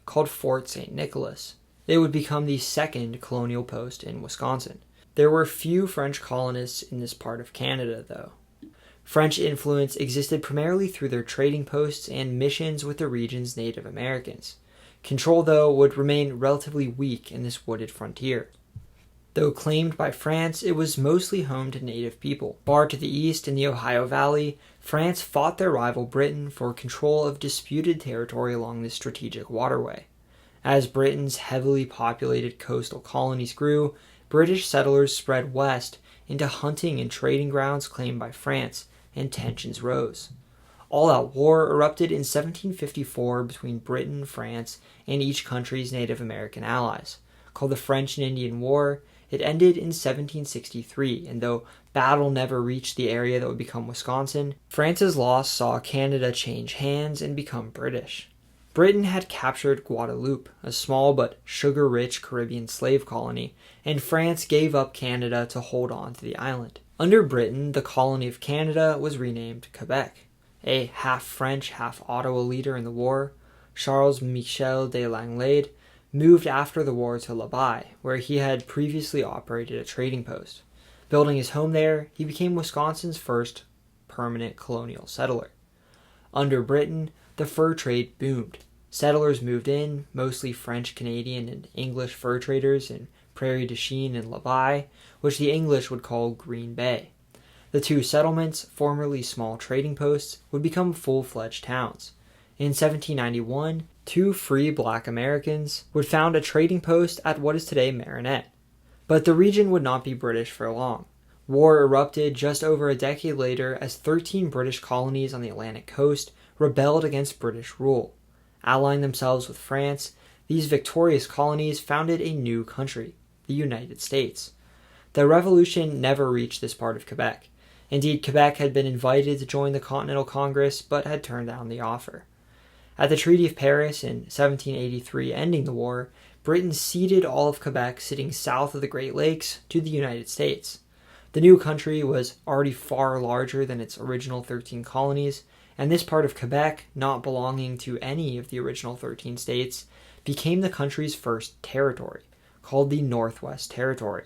Speaker 1: called Fort St. Nicholas. It would become the second colonial post in Wisconsin. There were few French colonists in this part of Canada, though. French influence existed primarily through their trading posts and missions with the region's Native Americans. Control, though, would remain relatively weak in this wooded frontier. Though claimed by France, it was mostly home to native people. Far to the east in the Ohio Valley, France fought their rival Britain for control of disputed territory along this strategic waterway. As Britain's heavily populated coastal colonies grew, British settlers spread west into hunting and trading grounds claimed by France, and tensions rose. All-out war erupted in 1754 between Britain, France, and each country's Native American allies. Called the French and Indian War, it ended in 1763, and though battle never reached the area that would become Wisconsin, France's loss saw Canada change hands and become British. Britain had captured Guadeloupe, a small but sugar-rich Caribbean slave colony, and France gave up Canada to hold on to the island. Under Britain, the colony of Canada was renamed Quebec. A half-French, half-Ottawa leader in the war, Charles Michel de Langlade, moved after the war to Labai, where he had previously operated a trading post. Building his home there, he became Wisconsin's first permanent colonial settler. Under Britain, the fur trade boomed. Settlers moved in, mostly French, Canadian, and English fur traders in Prairie du Chien and Labai, which the English would call Green Bay. The two settlements, formerly small trading posts, would become full-fledged towns. In 1791, two free black Americans would found a trading post at what is today Marinette. But the region would not be British for long. War erupted just over a decade later as 13 British colonies on the Atlantic coast rebelled against British rule. Allying themselves with France, these victorious colonies founded a new country, the United States. The revolution never reached this part of Quebec. Indeed, Quebec had been invited to join the Continental Congress but had turned down the offer. At the Treaty of Paris in 1783 ending the war, Britain ceded all of Quebec sitting south of the Great Lakes to the United States. The new country was already far larger than its original 13 colonies, and this part of Quebec, not belonging to any of the original 13 states, became the country's first territory, called the Northwest Territory.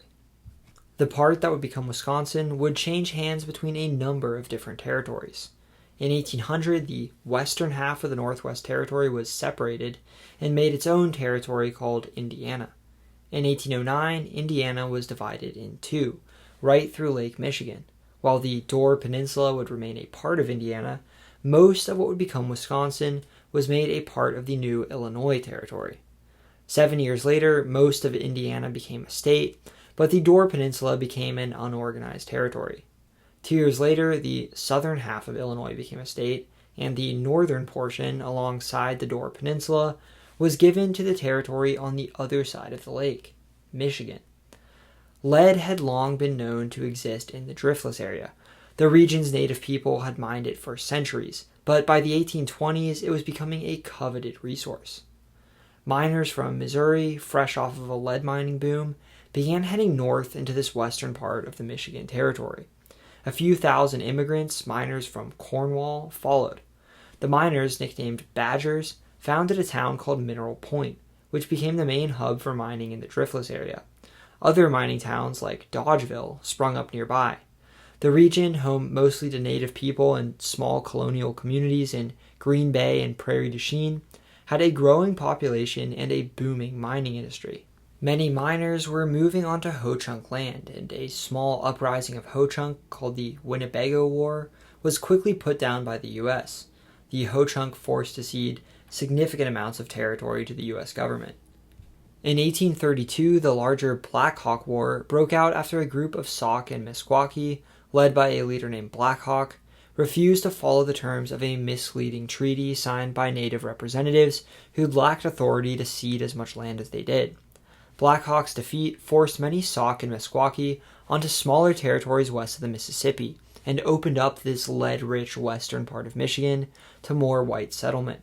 Speaker 1: The part that would become Wisconsin would change hands between a number of different territories. In 1800, the western half of the Northwest Territory was separated and made its own territory called Indiana. In 1809, Indiana was divided in two, right through Lake Michigan. While the Door Peninsula would remain a part of Indiana, most of what would become Wisconsin was made a part of the new Illinois Territory. 7 years later, most of Indiana became a state, but the Door Peninsula became an unorganized territory. 2 years later, the southern half of Illinois became a state, and the northern portion alongside the Door Peninsula was given to the territory on the other side of the lake, Michigan. Lead had long been known to exist in the Driftless Area. The region's native people had mined it for centuries, but by the 1820s it was becoming a coveted resource. Miners from Missouri, fresh off of a lead mining boom, began heading north into this western part of the Michigan Territory. A few thousand immigrants, miners from Cornwall, followed. The miners, nicknamed Badgers, founded a town called Mineral Point, which became the main hub for mining in the Driftless area. Other mining towns, like Dodgeville, sprung up nearby. The region, home mostly to native people and small colonial communities in Green Bay and Prairie du Chien, had a growing population and a booming mining industry. Many miners were moving onto Ho-Chunk land, and a small uprising of Ho-Chunk, called the Winnebago War, was quickly put down by the U.S. The Ho-Chunk forced to cede significant amounts of territory to the U.S. government. In 1832, the larger Black Hawk War broke out after a group of Sauk and Meskwaki, led by a leader named Black Hawk, refused to follow the terms of a misleading treaty signed by native representatives who lacked authority to cede as much land as they did. Black Hawk's defeat forced many Sauk and Meskwaki onto smaller territories west of the Mississippi and opened up this lead-rich western part of Michigan to more white settlement.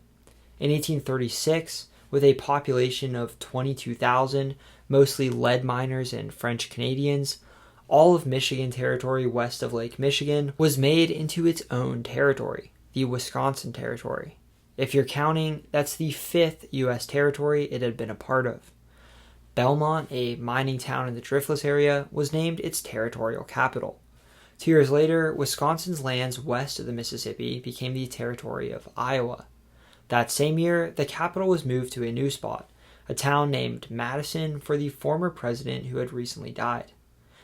Speaker 1: In 1836, with a population of 22,000, mostly lead miners and French Canadians, all of Michigan Territory west of Lake Michigan was made into its own territory, the Wisconsin Territory. If you're counting, that's the 5th U.S. territory it had been a part of. Belmont, a mining town in the Driftless area, was named its territorial capital. 2 years later, Wisconsin's lands west of the Mississippi became the territory of Iowa. That same year, the capital was moved to a new spot, a town named Madison for the former president who had recently died.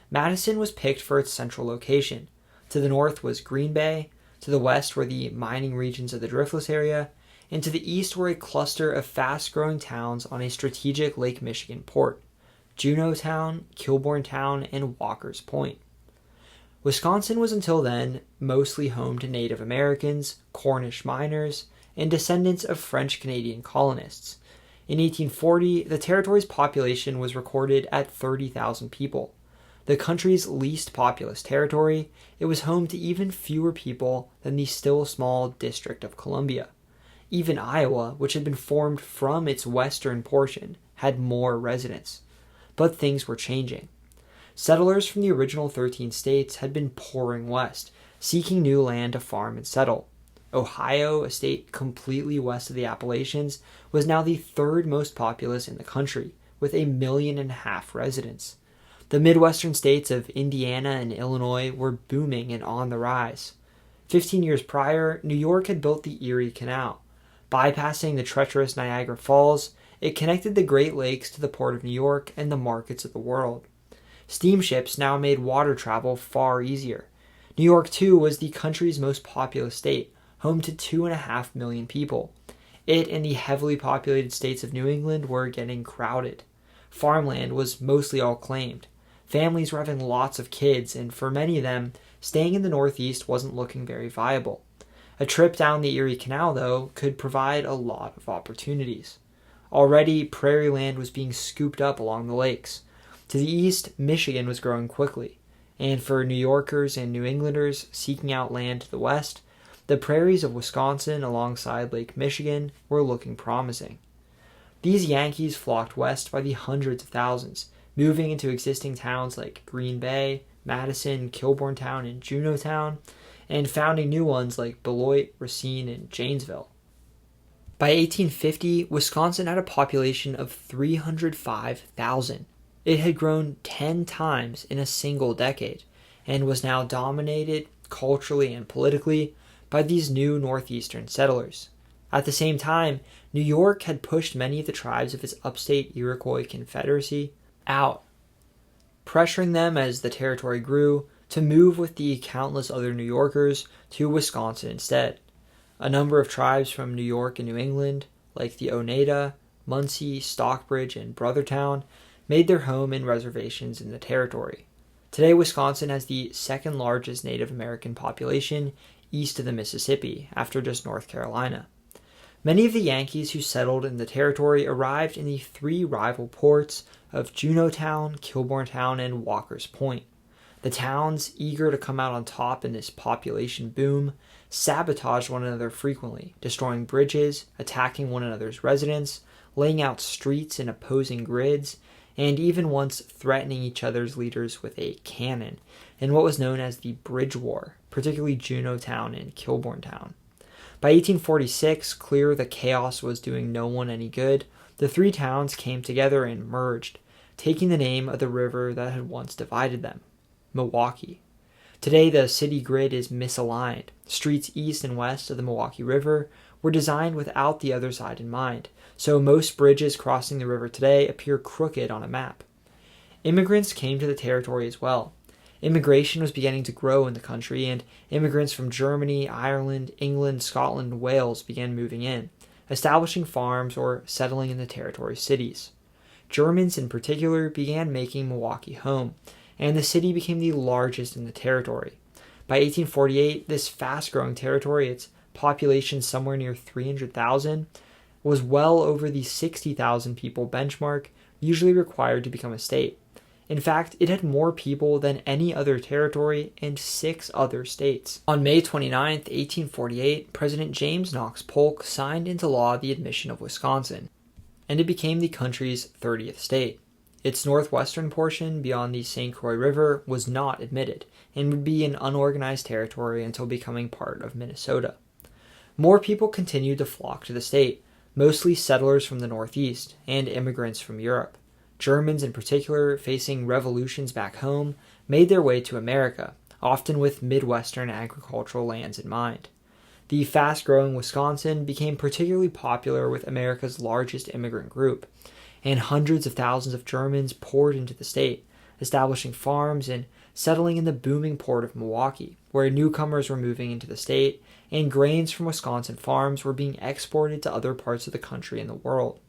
Speaker 1: Madison was picked for its central location. To the north was Green Bay, to the west were the mining regions of the Driftless area, and to the east were a cluster of fast-growing towns on a strategic Lake Michigan port, Juneautown, Kilbourne Town, and Walker's Point. Wisconsin was until then mostly home to Native Americans, Cornish miners, and descendants of French-Canadian colonists. In 1840, the territory's population was recorded at 30,000 people. The country's least populous territory, it was home to even fewer people than the still small District of Columbia. Even Iowa, which had been formed from its western portion, had more residents. But things were changing. Settlers from the original 13 states had been pouring west, seeking new land to farm and settle. Ohio, a state completely west of the Appalachians, was now the third most populous in the country, with 1.5 million residents. The Midwestern states of Indiana and Illinois were booming and on the rise. 15 years prior, New York had built the Erie Canal. Bypassing the treacherous Niagara Falls, it connected the Great Lakes to the Port of New York and the markets of the world. Steamships now made water travel far easier. New York, too, was the country's most populous state, home to 2.5 million people. It and the heavily populated states of New England were getting crowded. Farmland was mostly all claimed. Families were having lots of kids, and for many of them, staying in the Northeast wasn't looking very viable. A trip down the Erie Canal, though, could provide a lot of opportunities. Already, prairie land was being scooped up along the lakes. To the east, Michigan was growing quickly. And for New Yorkers and New Englanders seeking out land to the west, the prairies of Wisconsin alongside Lake Michigan were looking promising. These Yankees flocked west by the hundreds of thousands, moving into existing towns like Green Bay, Madison, Kilbournetown, and Juneautown, and founding new ones like Beloit, Racine, and Janesville. By 1850, Wisconsin had a population of 305,000. It had grown 10 times in a single decade, and was now dominated culturally and politically by these new northeastern settlers. At the same time, New York had pushed many of the tribes of its upstate Iroquois Confederacy out, pressuring them as the territory grew to move with the countless other New Yorkers to Wisconsin instead. A number of tribes from New York and New England, like the Oneida, Muncie, Stockbridge, and Brothertown, made their home in reservations in the territory. Today, Wisconsin has the second largest Native American population east of the Mississippi, after just North Carolina. Many of the Yankees who settled in the territory arrived in the three rival ports of Juneautown, Kilbournetown, and Walker's Point. The towns, eager to come out on top in this population boom, sabotaged one another frequently, destroying bridges, attacking one another's residents, laying out streets in opposing grids, and even once threatening each other's leaders with a cannon in what was known as the Bridge War, particularly Juneautown and Kilbournetown. By 1846, clear the chaos was doing no one any good, the three towns came together and merged, taking the name of the river that had once divided them, Milwaukee. Today, the city grid is misaligned. Streets east and west of the Milwaukee River were designed without the other side in mind, so most bridges crossing the river today appear crooked on a map. Immigrants came to the territory as well. Immigration was beginning to grow in the country, and immigrants from Germany, Ireland, England, Scotland, and Wales began moving in, establishing farms or settling in the territory's cities. Germans in particular began making Milwaukee home, and the city became the largest in the territory. By 1848, this fast-growing territory, its population somewhere near 300,000, was well over the 60,000 people benchmark usually required to become a state. In fact, it had more people than any other territory and 6 other states. On May 29, 1848, President James Knox Polk signed into law the admission of Wisconsin, and it became the country's 30th state. Its northwestern portion, beyond the St. Croix River, was not admitted, and would be an unorganized territory until becoming part of Minnesota. More people continued to flock to the state, mostly settlers from the Northeast and immigrants from Europe. Germans in particular, facing revolutions back home, made their way to America, often with Midwestern agricultural lands in mind. The fast-growing Wisconsin became particularly popular with America's largest immigrant group, and hundreds of thousands of Germans poured into the state, establishing farms and settling in the booming port of Milwaukee, where newcomers were moving into the state, and grains from Wisconsin farms were being exported to other parts of the country and the world.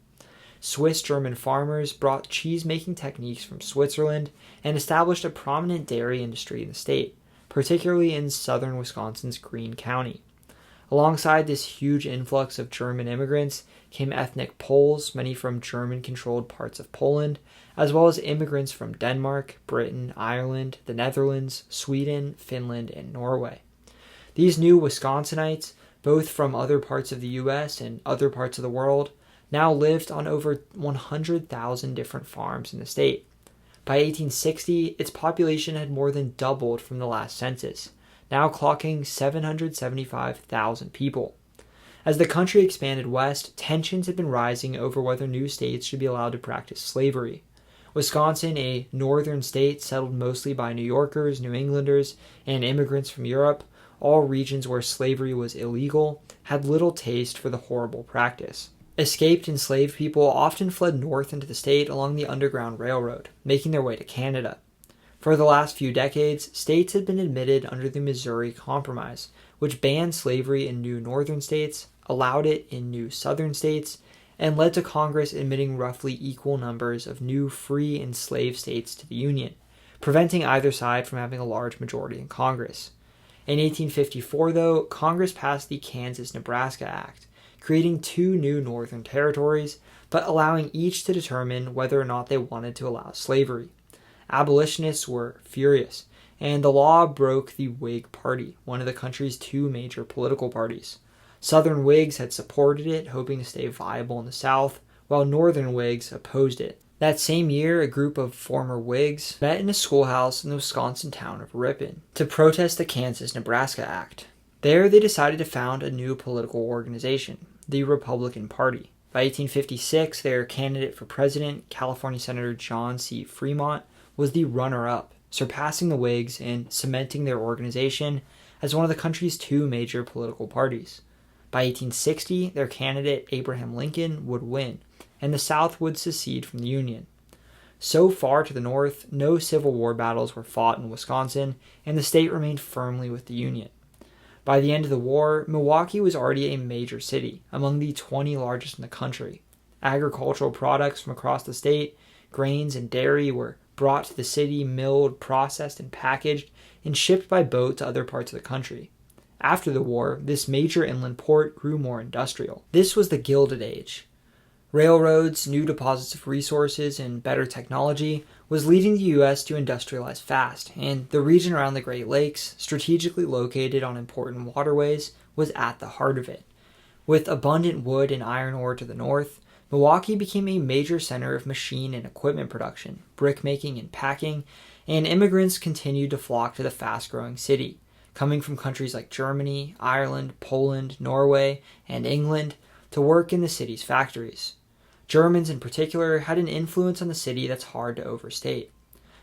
Speaker 1: Swiss-German farmers brought cheese-making techniques from Switzerland and established a prominent dairy industry in the state, particularly in southern Wisconsin's Greene County. Alongside this huge influx of German immigrants came ethnic Poles, many from German-controlled parts of Poland, as well as immigrants from Denmark, Britain, Ireland, the Netherlands, Sweden, Finland, and Norway. These new Wisconsinites, both from other parts of the U.S. and other parts of the world, now lived on over 100,000 different farms in the state. By 1860, its population had more than doubled from the last census. now clocking 775,000 people. As the country expanded west, tensions had been rising over whether new states should be allowed to practice slavery. Wisconsin, a northern state settled mostly by New Yorkers, New Englanders, and immigrants from Europe, all regions where slavery was illegal, had little taste for the horrible practice. Escaped enslaved people often fled north into the state along the Underground Railroad, making their way to Canada. For the last few decades, states had been admitted under the Missouri Compromise, which banned slavery in new northern states, allowed it in new southern states, and led to Congress admitting roughly equal numbers of new free and slave states to the Union, preventing either side from having a large majority in Congress. In 1854, though, Congress passed the Kansas-Nebraska Act, creating two new northern territories, but allowing each to determine whether or not they wanted to allow slavery. Abolitionists were furious, and the law broke the Whig Party, one of the country's two major political parties. Southern Whigs had supported it, hoping to stay viable in the South, while Northern Whigs opposed it. That same year, a group of former Whigs met in a schoolhouse in the Wisconsin town of Ripon to protest the Kansas-Nebraska Act. There, they decided to found a new political organization, the Republican Party. By 1856, their candidate for president, California Senator John C. Fremont, was the runner-up, surpassing the Whigs and cementing their organization as one of the country's two major political parties. By 1860, their candidate, Abraham Lincoln, would win, and the South would secede from the Union. So far to the north, no Civil War battles were fought in Wisconsin, and the state remained firmly with the Union. By the end of the war, Milwaukee was already a major city, among the 20 largest in the country. Agricultural products from across the state, grains and dairy, were brought to the city, milled, processed, and packaged, and shipped by boat to other parts of the country. After the war, this major inland port grew more industrial. This was the Gilded Age. Railroads, new deposits of resources, and better technology was leading the U.S. to industrialize fast, and the region around the Great Lakes, strategically located on important waterways, was at the heart of it. With abundant wood and iron ore to the north, Milwaukee became a major center of machine and equipment production, brickmaking and packing, and immigrants continued to flock to the fast-growing city, coming from countries like Germany, Ireland, Poland, Norway, and England to work in the city's factories. Germans in particular had an influence on the city that's hard to overstate.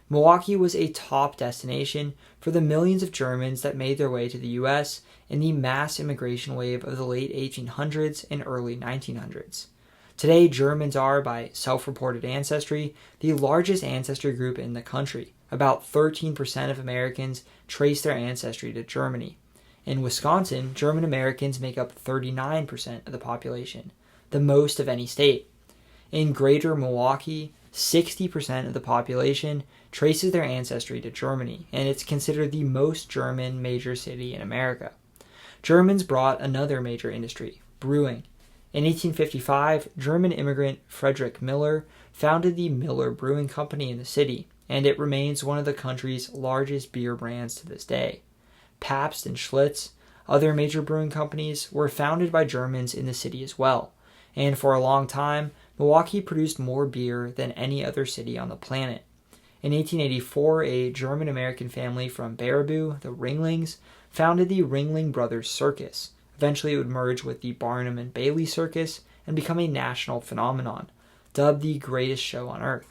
Speaker 1: Milwaukee was a top destination for the millions of Germans that made their way to the U.S. in the mass immigration wave of the late 1800s and early 1900s. Today, Germans are, by self-reported ancestry, the largest ancestry group in the country. About 13% of Americans trace their ancestry to Germany. In Wisconsin, German Americans make up 39% of the population, the most of any state. In greater Milwaukee, 60% of the population traces their ancestry to Germany, and it's considered the most German major city in America. Germans brought another major industry, brewing. In 1855, German immigrant Friedrich Miller founded the Miller Brewing Company in the city, and it remains one of the country's largest beer brands to this day. Pabst and Schlitz, other major brewing companies, were founded by Germans in the city as well, and for a long time, Milwaukee produced more beer than any other city on the planet. In 1884, a German-American family from Baraboo, the Ringlings, founded the Ringling Brothers Circus. Eventually, it would merge with the Barnum and Bailey Circus and become a national phenomenon, dubbed the greatest show on earth.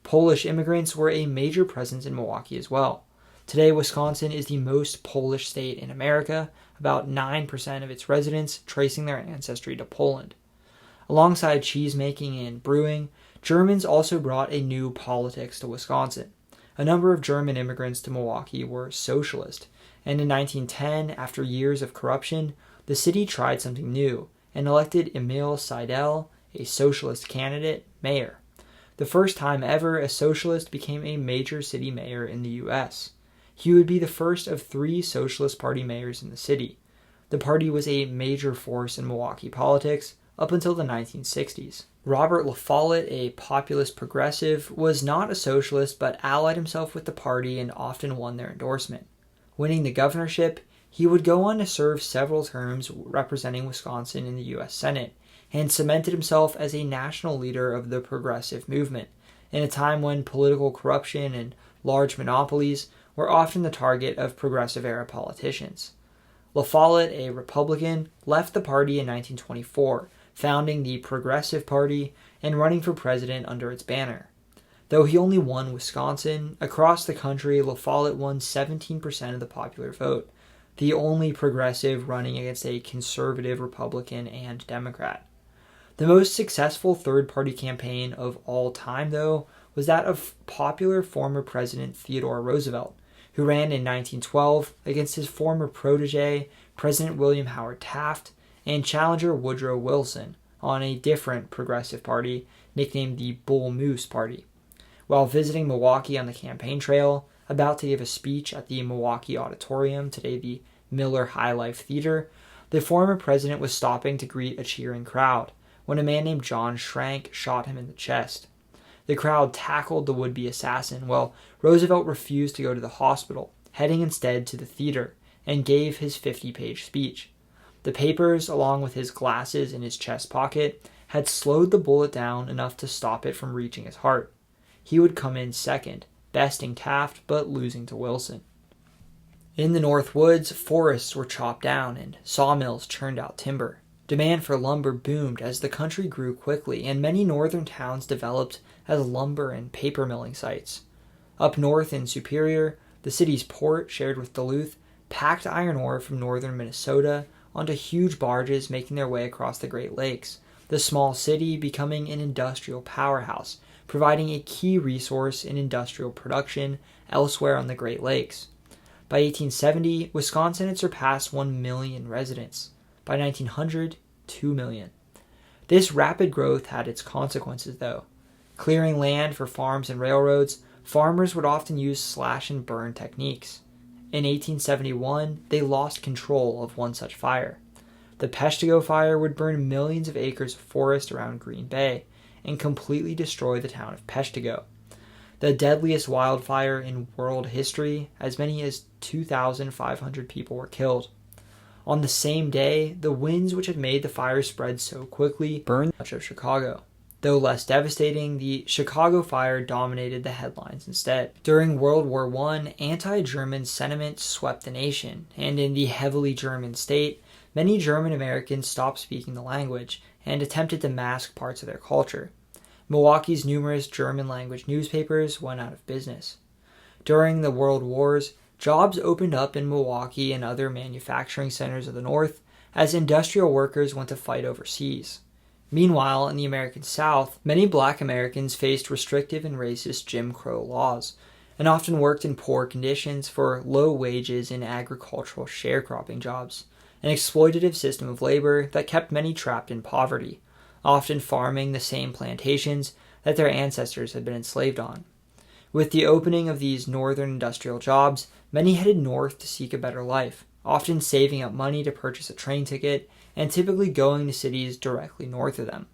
Speaker 1: Polish immigrants were a major presence in Milwaukee as well. Today, Wisconsin is the most Polish state in America, about 9% of its residents tracing their ancestry to Poland. Alongside cheesemaking and brewing, Germans also brought a new politics to Wisconsin. A number of German immigrants to Milwaukee were socialist, and in 1910, after years of corruption, the city tried something new and elected Emil Seidel, a socialist candidate, mayor. The first time ever a socialist became a major city mayor in the U.S. He would be the first of 3 Socialist Party mayors in the city. The party was a major force in Milwaukee politics up until the 1960s. Robert La Follette, a populist progressive, was not a socialist but allied himself with the party and often won their endorsement. Winning the governorship, he would go on to serve several terms representing Wisconsin in the U.S. Senate, and cemented himself as a national leader of the progressive movement, in a time when political corruption and large monopolies were often the target of progressive-era politicians. La Follette, a Republican, left the party in 1924, founding the Progressive Party and running for president under its banner. Though he only won Wisconsin, across the country La Follette won 17% of the popular vote, the only progressive running against a conservative Republican and Democrat. The most successful third-party campaign of all time, though, was that of popular former President Theodore Roosevelt, who ran in 1912 against his former protege, President William Howard Taft, and challenger Woodrow Wilson on a different progressive party nicknamed the Bull Moose Party. While visiting Milwaukee on the campaign trail, about to give a speech at the Milwaukee Auditorium, today the Miller High Life Theater, the former president was stopping to greet a cheering crowd when a man named John Schrank shot him in the chest. The crowd tackled the would-be assassin, while Roosevelt refused to go to the hospital, heading instead to the theater, and gave his 50-page speech. The papers, along with his glasses in his chest pocket, had slowed the bullet down enough to stop it from reaching his heart. He would come in second, besting Taft but losing to Wilson. In the North Woods, forests were chopped down and sawmills churned out timber. Demand for lumber boomed as the country grew quickly, and many northern towns developed as lumber and paper milling sites. Up north in Superior, the city's port, shared with Duluth, packed iron ore from northern Minnesota onto huge barges making their way across the Great Lakes, the small city becoming an industrial powerhouse, providing a key resource in industrial production elsewhere on the Great Lakes. By 1870, Wisconsin had surpassed 1 million residents. By 1900, 2 million. This rapid growth had its consequences, though. Clearing land for farms and railroads, farmers would often use slash-and-burn techniques. In 1871, they lost control of one such fire. The Peshtigo Fire would burn millions of acres of forest around Green Bay and completely destroy the town of Peshtigo. The deadliest wildfire in world history, as many as 2,500 people were killed. On the same day, the winds which had made the fire spread so quickly burned much of Chicago. Though less devastating, the Chicago fire dominated the headlines instead. During World War I, anti-German sentiment swept the nation, and in the heavily German state, many German Americans stopped speaking the language and attempted to mask parts of their culture. Milwaukee's numerous German-language newspapers went out of business. During the World Wars, jobs opened up in Milwaukee and other manufacturing centers of the North as industrial workers went to fight overseas. Meanwhile, in the American South, many black Americans faced restrictive and racist Jim Crow laws, and often worked in poor conditions for low wages in agricultural sharecropping jobs, an exploitative system of labor that kept many trapped in poverty, often farming the same plantations that their ancestors had been enslaved on. With the opening of these northern industrial jobs, many headed north to seek a better life, often saving up money to purchase a train ticket and typically going to cities directly north of them.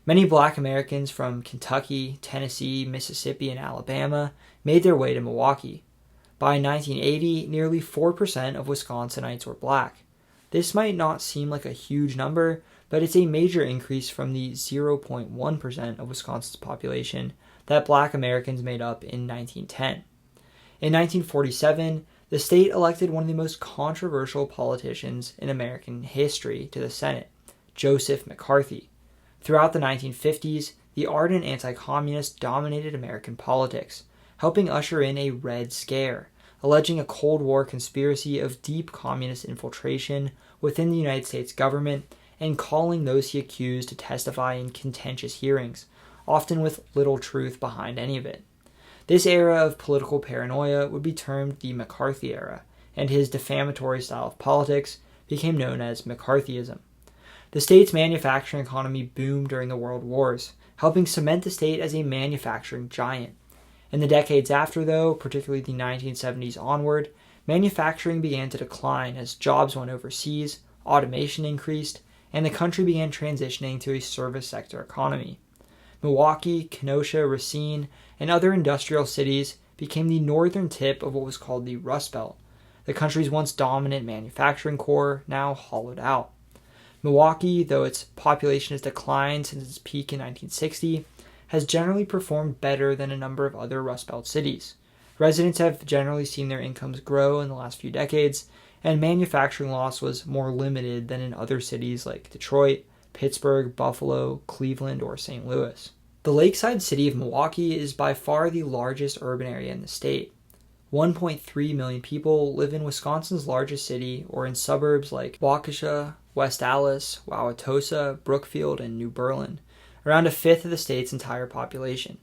Speaker 1: Many black Americans from Kentucky, Tennessee, Mississippi, and Alabama made their way to Milwaukee. By 1980, nearly 4% of Wisconsinites were black. This might not seem like a huge number, but it's a major increase from the 0.1% of Wisconsin's population that black Americans made up in 1910. In 1947, the state elected one of the most controversial politicians in American history to the Senate, Joseph McCarthy. Throughout the 1950s, the ardent anti-communist dominated American politics, helping usher in a Red Scare, alleging a Cold War conspiracy of deep communist infiltration within the United States government and calling those he accused to testify in contentious hearings, often with little truth behind any of it. This era of political paranoia would be termed the McCarthy era, and his defamatory style of politics became known as McCarthyism. The state's manufacturing economy boomed during the World Wars, helping cement the state as a manufacturing giant. In the decades after, though, particularly the 1970s onward, manufacturing began to decline as jobs went overseas, automation increased, and the country began transitioning to a service sector economy. Milwaukee, Kenosha, Racine, and other industrial cities became the northern tip of what was called the Rust Belt, the country's once dominant manufacturing core now hollowed out. Milwaukee, though its population has declined since its peak in 1960, has generally performed better than a number of other Rust Belt cities. Residents have generally seen their incomes grow in the last few decades, and manufacturing loss was more limited than in other cities like Detroit, Pittsburgh, Buffalo, Cleveland, or St. Louis. The lakeside city of Milwaukee is by far the largest urban area in the state. 1.3 million people live in Wisconsin's largest city or in suburbs like Waukesha, West Allis, Wauwatosa, Brookfield, and New Berlin, around a fifth of the state's entire population.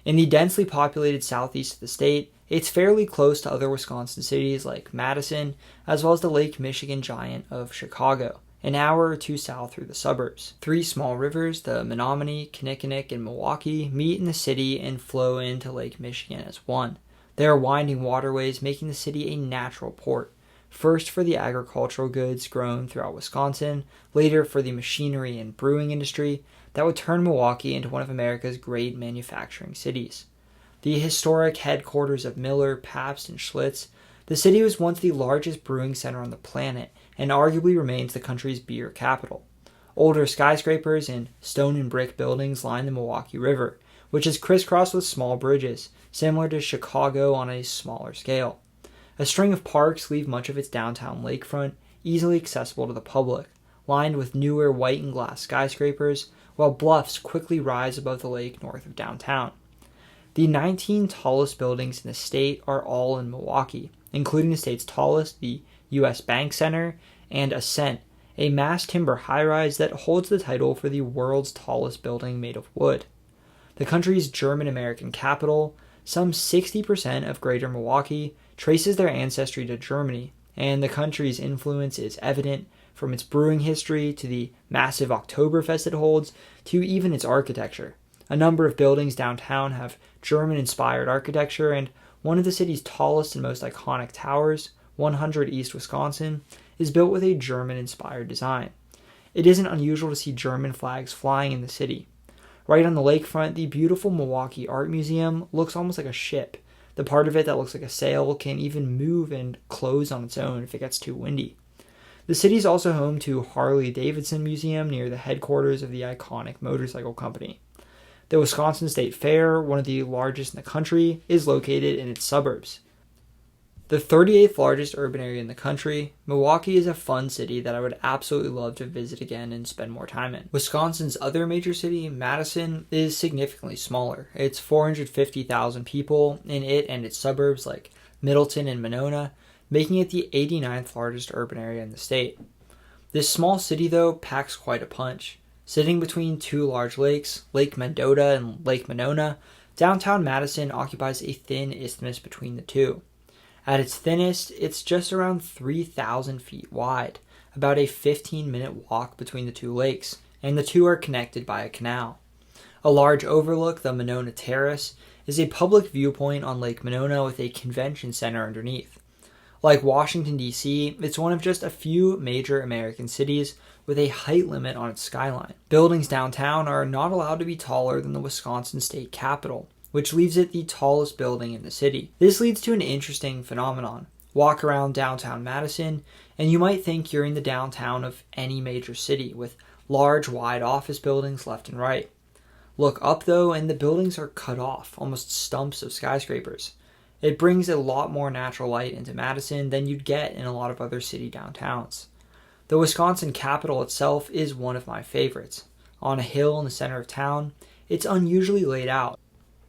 Speaker 1: In the densely populated southeast of the state, it's fairly close to other Wisconsin cities like Madison, as well as the Lake Michigan giant of Chicago, an hour or two south through the suburbs. Three small rivers, the Menominee, Kinnickinnick, and Milwaukee, meet in the city and flow into Lake Michigan as one. There are winding waterways making the city a natural port, first for the agricultural goods grown throughout Wisconsin, later for the machinery and brewing industry that would turn Milwaukee into one of America's great manufacturing cities. The historic headquarters of Miller, Pabst, and Schlitz, the city was once the largest brewing center on the planet and arguably remains the country's beer capital. Older skyscrapers and stone and brick buildings line the Milwaukee River, which is crisscrossed with small bridges, similar to Chicago on a smaller scale. A string of parks leave much of its downtown lakefront easily accessible to the public, lined with newer white and glass skyscrapers, while bluffs quickly rise above the lake north of downtown. The 19 tallest buildings in the state are all in Milwaukee, including the state's tallest, the U.S. Bank Center, and Ascent, a mass timber high-rise that holds the title for the world's tallest building made of wood. The country's German-American capital, some 60% of Greater Milwaukee, traces their ancestry to Germany, and the country's influence is evident from its brewing history to the massive Oktoberfest it holds to even its architecture. A number of buildings downtown have German-inspired architecture, and one of the city's tallest and most iconic towers, 100 East Wisconsin, is built with a German-inspired design. It isn't unusual to see German flags flying in the city. Right on the lakefront, the beautiful Milwaukee Art Museum looks almost like a ship. The part of it that looks like a sail can even move and close on its own if it gets too windy. The city is also home to Harley-Davidson Museum near the headquarters of the iconic motorcycle company. The Wisconsin State Fair, one of the largest in the country, is located in its suburbs. The 38th largest urban area in the country, Milwaukee is a fun city that I would absolutely love to visit again and spend more time in. Wisconsin's other major city, Madison, is significantly smaller. It's 450,000 people in it and its suburbs like Middleton and Monona, making it the 89th largest urban area in the state. This small city, though, packs quite a punch. Sitting between two large lakes, Lake Mendota and Lake Monona, downtown Madison occupies a thin isthmus between the two. At its thinnest, it's just around 3,000 feet wide, about a 15-minute walk between the two lakes, and the two are connected by a canal. A large overlook, the Monona Terrace, is a public viewpoint on Lake Monona with a convention center underneath. Like Washington, D.C., it's one of just a few major American cities with a height limit on its skyline. Buildings downtown are not allowed to be taller than the Wisconsin State Capitol, which leaves it the tallest building in the city. This leads to an interesting phenomenon. Walk around downtown Madison, and you might think you're in the downtown of any major city, with large, wide office buildings left and right. Look up, though, and the buildings are cut off, almost stumps of skyscrapers. It brings a lot more natural light into Madison than you'd get in a lot of other city downtowns. The Wisconsin Capitol itself is one of my favorites. On a hill in the center of town, it's unusually laid out,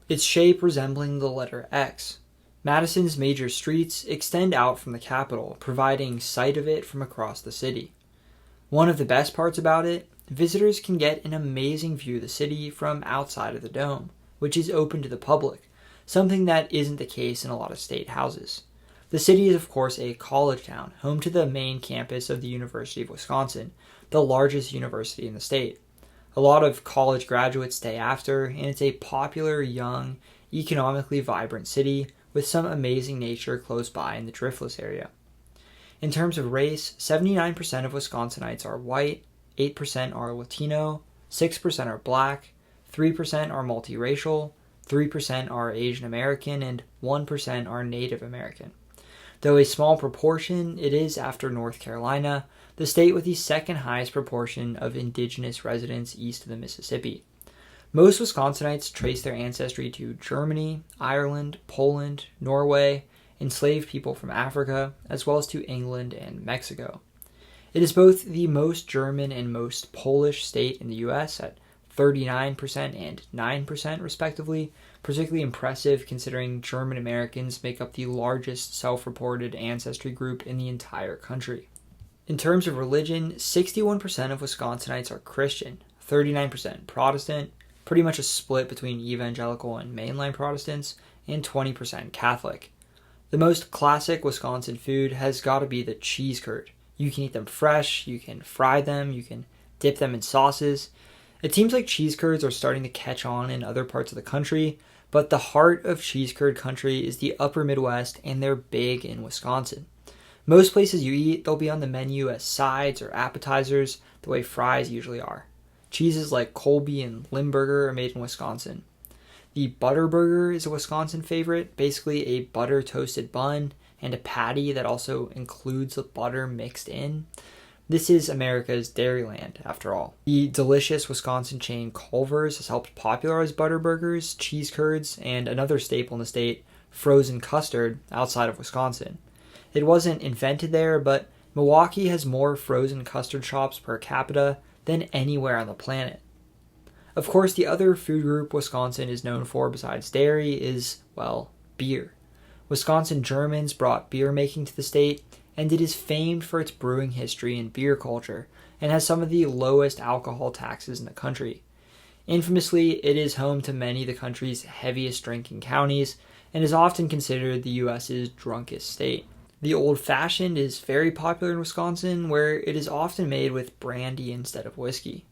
Speaker 1: its shape resembling the letter X. Madison's major streets extend out from the Capitol, providing sight of it from across the city. One of the best parts about it, visitors can get an amazing view of the city from outside of the dome, which is open to the public, something that isn't the case in a lot of state houses. The city is, of course, a college town, home to the main campus of the University of Wisconsin, the largest university in the state. A lot of college graduates stay after, and it's a popular, young, economically vibrant city with some amazing nature close by in the Driftless Area. In terms of race, 79% of Wisconsinites are white, 8% are Latino, 6% are black, 3% are multiracial, 3% are Asian American, and 1% are Native American. Though a small proportion, it is, after North Carolina, the state with the second highest proportion of indigenous residents east of the Mississippi. Most Wisconsinites trace their ancestry to Germany, Ireland, Poland, Norway, enslaved people from Africa, as well as to England and Mexico. It is both the most German and most Polish state in the U.S. at 39% and 9% respectively, particularly impressive considering German Americans make up the largest self-reported ancestry group in the entire country. In terms of religion, 61% of Wisconsinites are Christian, 39% Protestant, pretty much a split between evangelical and mainline Protestants, and 20% Catholic. The most classic Wisconsin food has got to be the cheese curd. You can eat them fresh, you can fry them, you can dip them in sauces. It seems like cheese curds are starting to catch on in other parts of the country, but the heart of cheese curd country is the upper Midwest, and they're big in Wisconsin. Most places you eat, they'll be on the menu as sides or appetizers, the way fries usually are. Cheeses like Colby and Limburger are made in Wisconsin. The butter burger is a Wisconsin favorite, basically a butter toasted bun and a patty that also includes the butter mixed in. This is America's Dairyland, after all. The delicious Wisconsin chain Culver's has helped popularize butter burgers, cheese curds, and another staple in the state, frozen custard, outside of Wisconsin. It wasn't invented there, but Milwaukee has more frozen custard shops per capita than anywhere on the planet. Of course, the other food group Wisconsin is known for besides dairy is, well, beer. Wisconsin Germans brought beer making to the state, and it is famed for its brewing history and beer culture, and has some of the lowest alcohol taxes in the country. Infamously, it is home to many of the country's heaviest drinking counties, and is often considered the U.S.'s drunkest state. The Old Fashioned is very popular in Wisconsin, where it is often made with brandy instead of whiskey.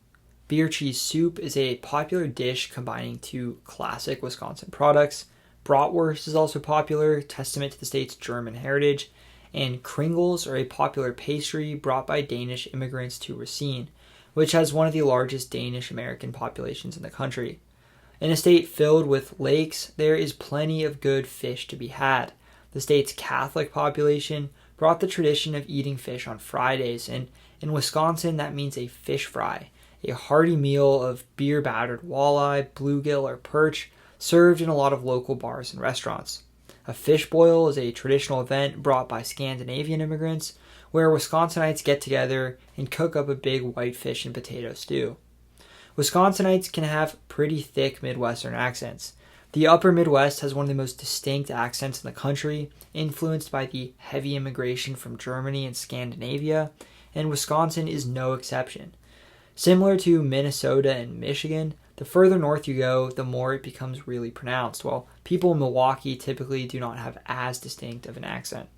Speaker 1: Beer cheese soup is a popular dish combining two classic Wisconsin products. Bratwurst is also popular, testament to the state's German heritage, and kringles are a popular pastry brought by Danish immigrants to Cuisine, which has one of the largest Danish-American populations in the country. In a state filled with lakes, there is plenty of good fish to be had. The state's Catholic population brought the tradition of eating fish on Fridays, and in Wisconsin that means a fish fry, a hearty meal of beer-battered walleye, bluegill, or perch served in a lot of local bars and restaurants. A fish boil is a traditional event brought by Scandinavian immigrants where Wisconsinites get together and cook up a big whitefish and potato stew. Wisconsinites can have pretty thick Midwestern accents. The upper Midwest has one of the most distinct accents in the country, influenced by the heavy immigration from Germany and Scandinavia, and Wisconsin is no exception. Similar to Minnesota and Michigan, the further north you go, the more it becomes really pronounced, while people in Milwaukee typically do not have as distinct of an accent.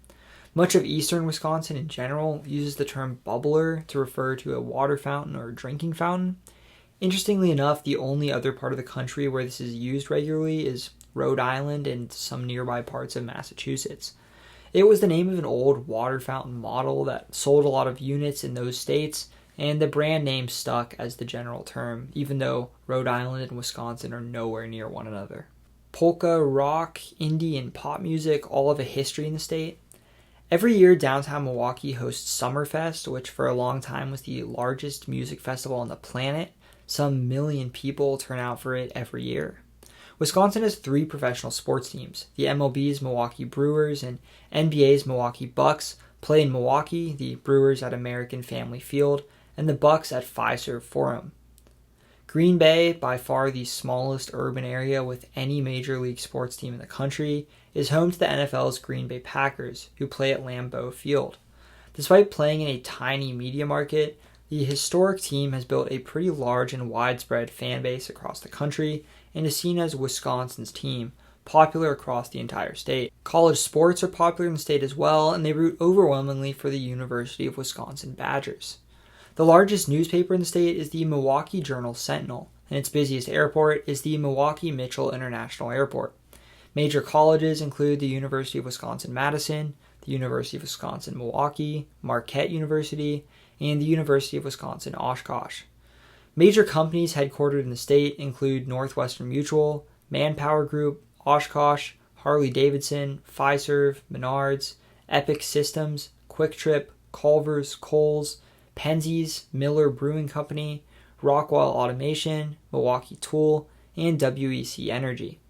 Speaker 1: Much of eastern Wisconsin in general uses the term bubbler to refer to a water fountain or drinking fountain. Interestingly enough, the only other part of the country where this is used regularly is Rhode Island and some nearby parts of Massachusetts. It was the name of an old water fountain model that sold a lot of units in those states, and the brand name stuck as the general term, even though Rhode Island and Wisconsin are nowhere near one another. Polka, rock, indie, and pop music all have a history in the state. Every year, downtown Milwaukee hosts Summerfest, which for a long time was the largest music festival on the planet. Some million people turn out for it every year. Wisconsin has 3 professional sports teams. The MLB's Milwaukee Brewers and NBA's Milwaukee Bucks play in Milwaukee, the Brewers at American Family Field, and the Bucks at Fiserv Forum. Green Bay, by far the smallest urban area with any major league sports team in the country, is home to the NFL's Green Bay Packers, who play at Lambeau Field. Despite playing in a tiny media market, the historic team has built a pretty large and widespread fan base across the country and is seen as Wisconsin's team, popular across the entire state. College sports are popular in the state as well, and they root overwhelmingly for the University of Wisconsin Badgers. The largest newspaper in the state is the Milwaukee Journal-Sentinel, and its busiest airport is the Milwaukee Mitchell International Airport. Major colleges include the University of Wisconsin-Madison, the University of Wisconsin-Milwaukee, Marquette University, and the University of Wisconsin-Oshkosh. Major companies headquartered in the state include Northwestern Mutual, Manpower Group, Oshkosh, Harley-Davidson, Fiserv, Menards, Epic Systems, Quick Trip, Culver's, Kohl's, Penzies, Miller Brewing Company, Rockwell Automation, Milwaukee Tool, and WEC Energy.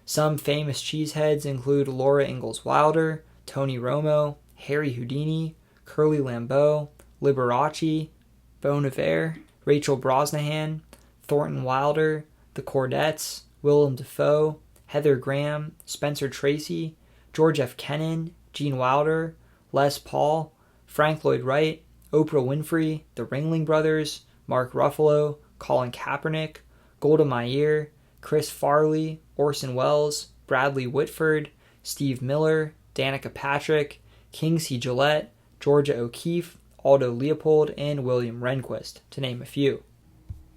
Speaker 1: Some famous cheeseheads include Laura Ingalls Wilder, Tony Romo, Harry Houdini, Curly Lambeau, Liberace, Bon Iver, Rachel Brosnahan, Thornton Wilder, the Cordettes, Willem Dafoe, Heather Graham, Spencer Tracy, George F. Kennan, Gene Wilder, Les Paul, Frank Lloyd Wright, Oprah Winfrey, the Ringling Brothers, Mark Ruffalo, Colin Kaepernick, Golda Meir, Chris Farley, Orson Welles, Bradley Whitford, Steve Miller, Danica Patrick, Kingsley Gillette, Georgia O'Keeffe, Aldo Leopold, and William Rehnquist, to name a few.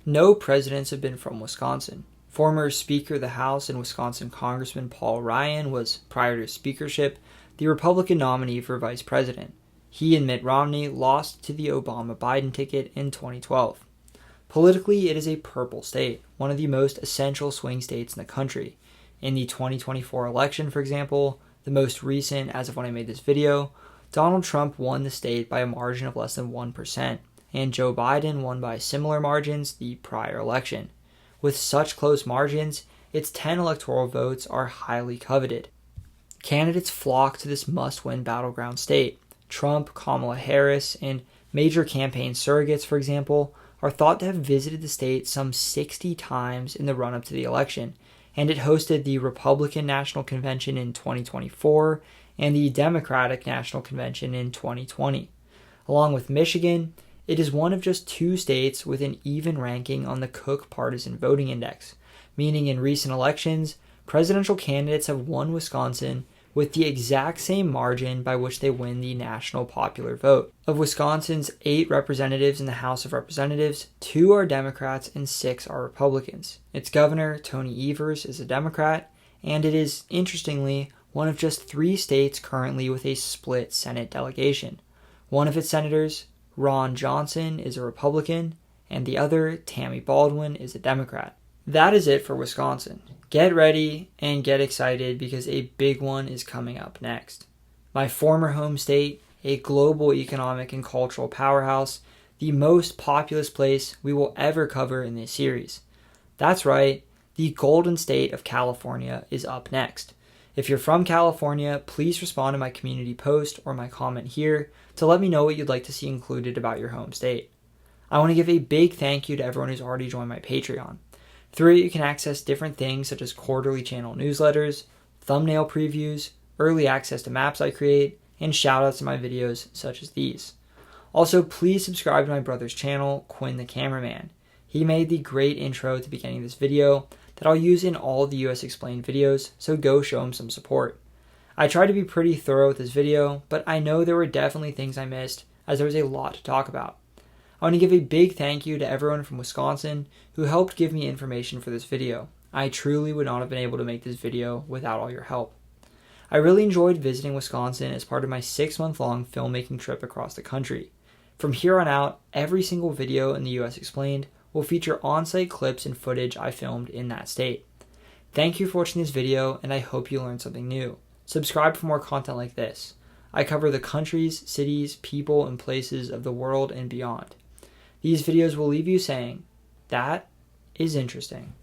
Speaker 1: No presidents have been from Wisconsin. Former Speaker of the House and Wisconsin Congressman Paul Ryan was, prior to his speakership, the Republican nominee for vice president. He and Mitt Romney lost to the Obama-Biden ticket in 2012. Politically, it is a purple state, one of the most essential swing states in the country. In the 2024 election, for example, the most recent as of when I made this video, Donald Trump won the state by a margin of less than 1%, and Joe Biden won by similar margins the prior election. With such close margins, its 10 electoral votes are highly coveted. Candidates flock to this must-win battleground state. Trump, Kamala Harris, and major campaign surrogates, for example, are thought to have visited the state some 60 times in the run-up to the election, and it hosted the Republican National Convention in 2024 and the Democratic National Convention in 2020. Along with Michigan, it is one of just 2 states with an even ranking on the Cook Partisan Voting Index, meaning in recent elections, presidential candidates have won Wisconsin with the exact same margin by which they win the national popular vote. Of Wisconsin's 8 representatives in the House of Representatives, 2 are Democrats and 6 are Republicans. Its governor, Tony Evers, is a Democrat, and it is, interestingly, one of just 3 states currently with a split Senate delegation. One of its senators, Ron Johnson, is a Republican, and the other, Tammy Baldwin, is a Democrat. That is it for Wisconsin. Get ready and get excited because a big one is coming up next. My former home state, a global economic and cultural powerhouse, the most populous place we will ever cover in this series. That's right, the Golden State of California is up next. If you're from California, please respond to my community post or my comment here to let me know what you'd like to see included about your home state. I want to give a big thank you to everyone who's already joined my Patreon. Through it, you can access different things such as quarterly channel newsletters, thumbnail previews, early access to maps I create, and shoutouts to my videos such as these. Also, please subscribe to my brother's channel, Quinn the Cameraman. He made the great intro at the beginning of this video that I'll use in all the US Explained videos, so go show him some support. I tried to be pretty thorough with this video, but I know there were definitely things I missed, as there was a lot to talk about. I want to give a big thank you to everyone from Wisconsin who helped give me information for this video. I truly would not have been able to make this video without all your help. I really enjoyed visiting Wisconsin as part of my 6-month-long filmmaking trip across the country. From here on out, every single video in the US Explained will feature on-site clips and footage I filmed in that state. Thank you for watching this video, and I hope you learned something new. Subscribe for more content like this. I cover the countries, cities, people, and places of the world and beyond. These videos will leave you saying, that is interesting.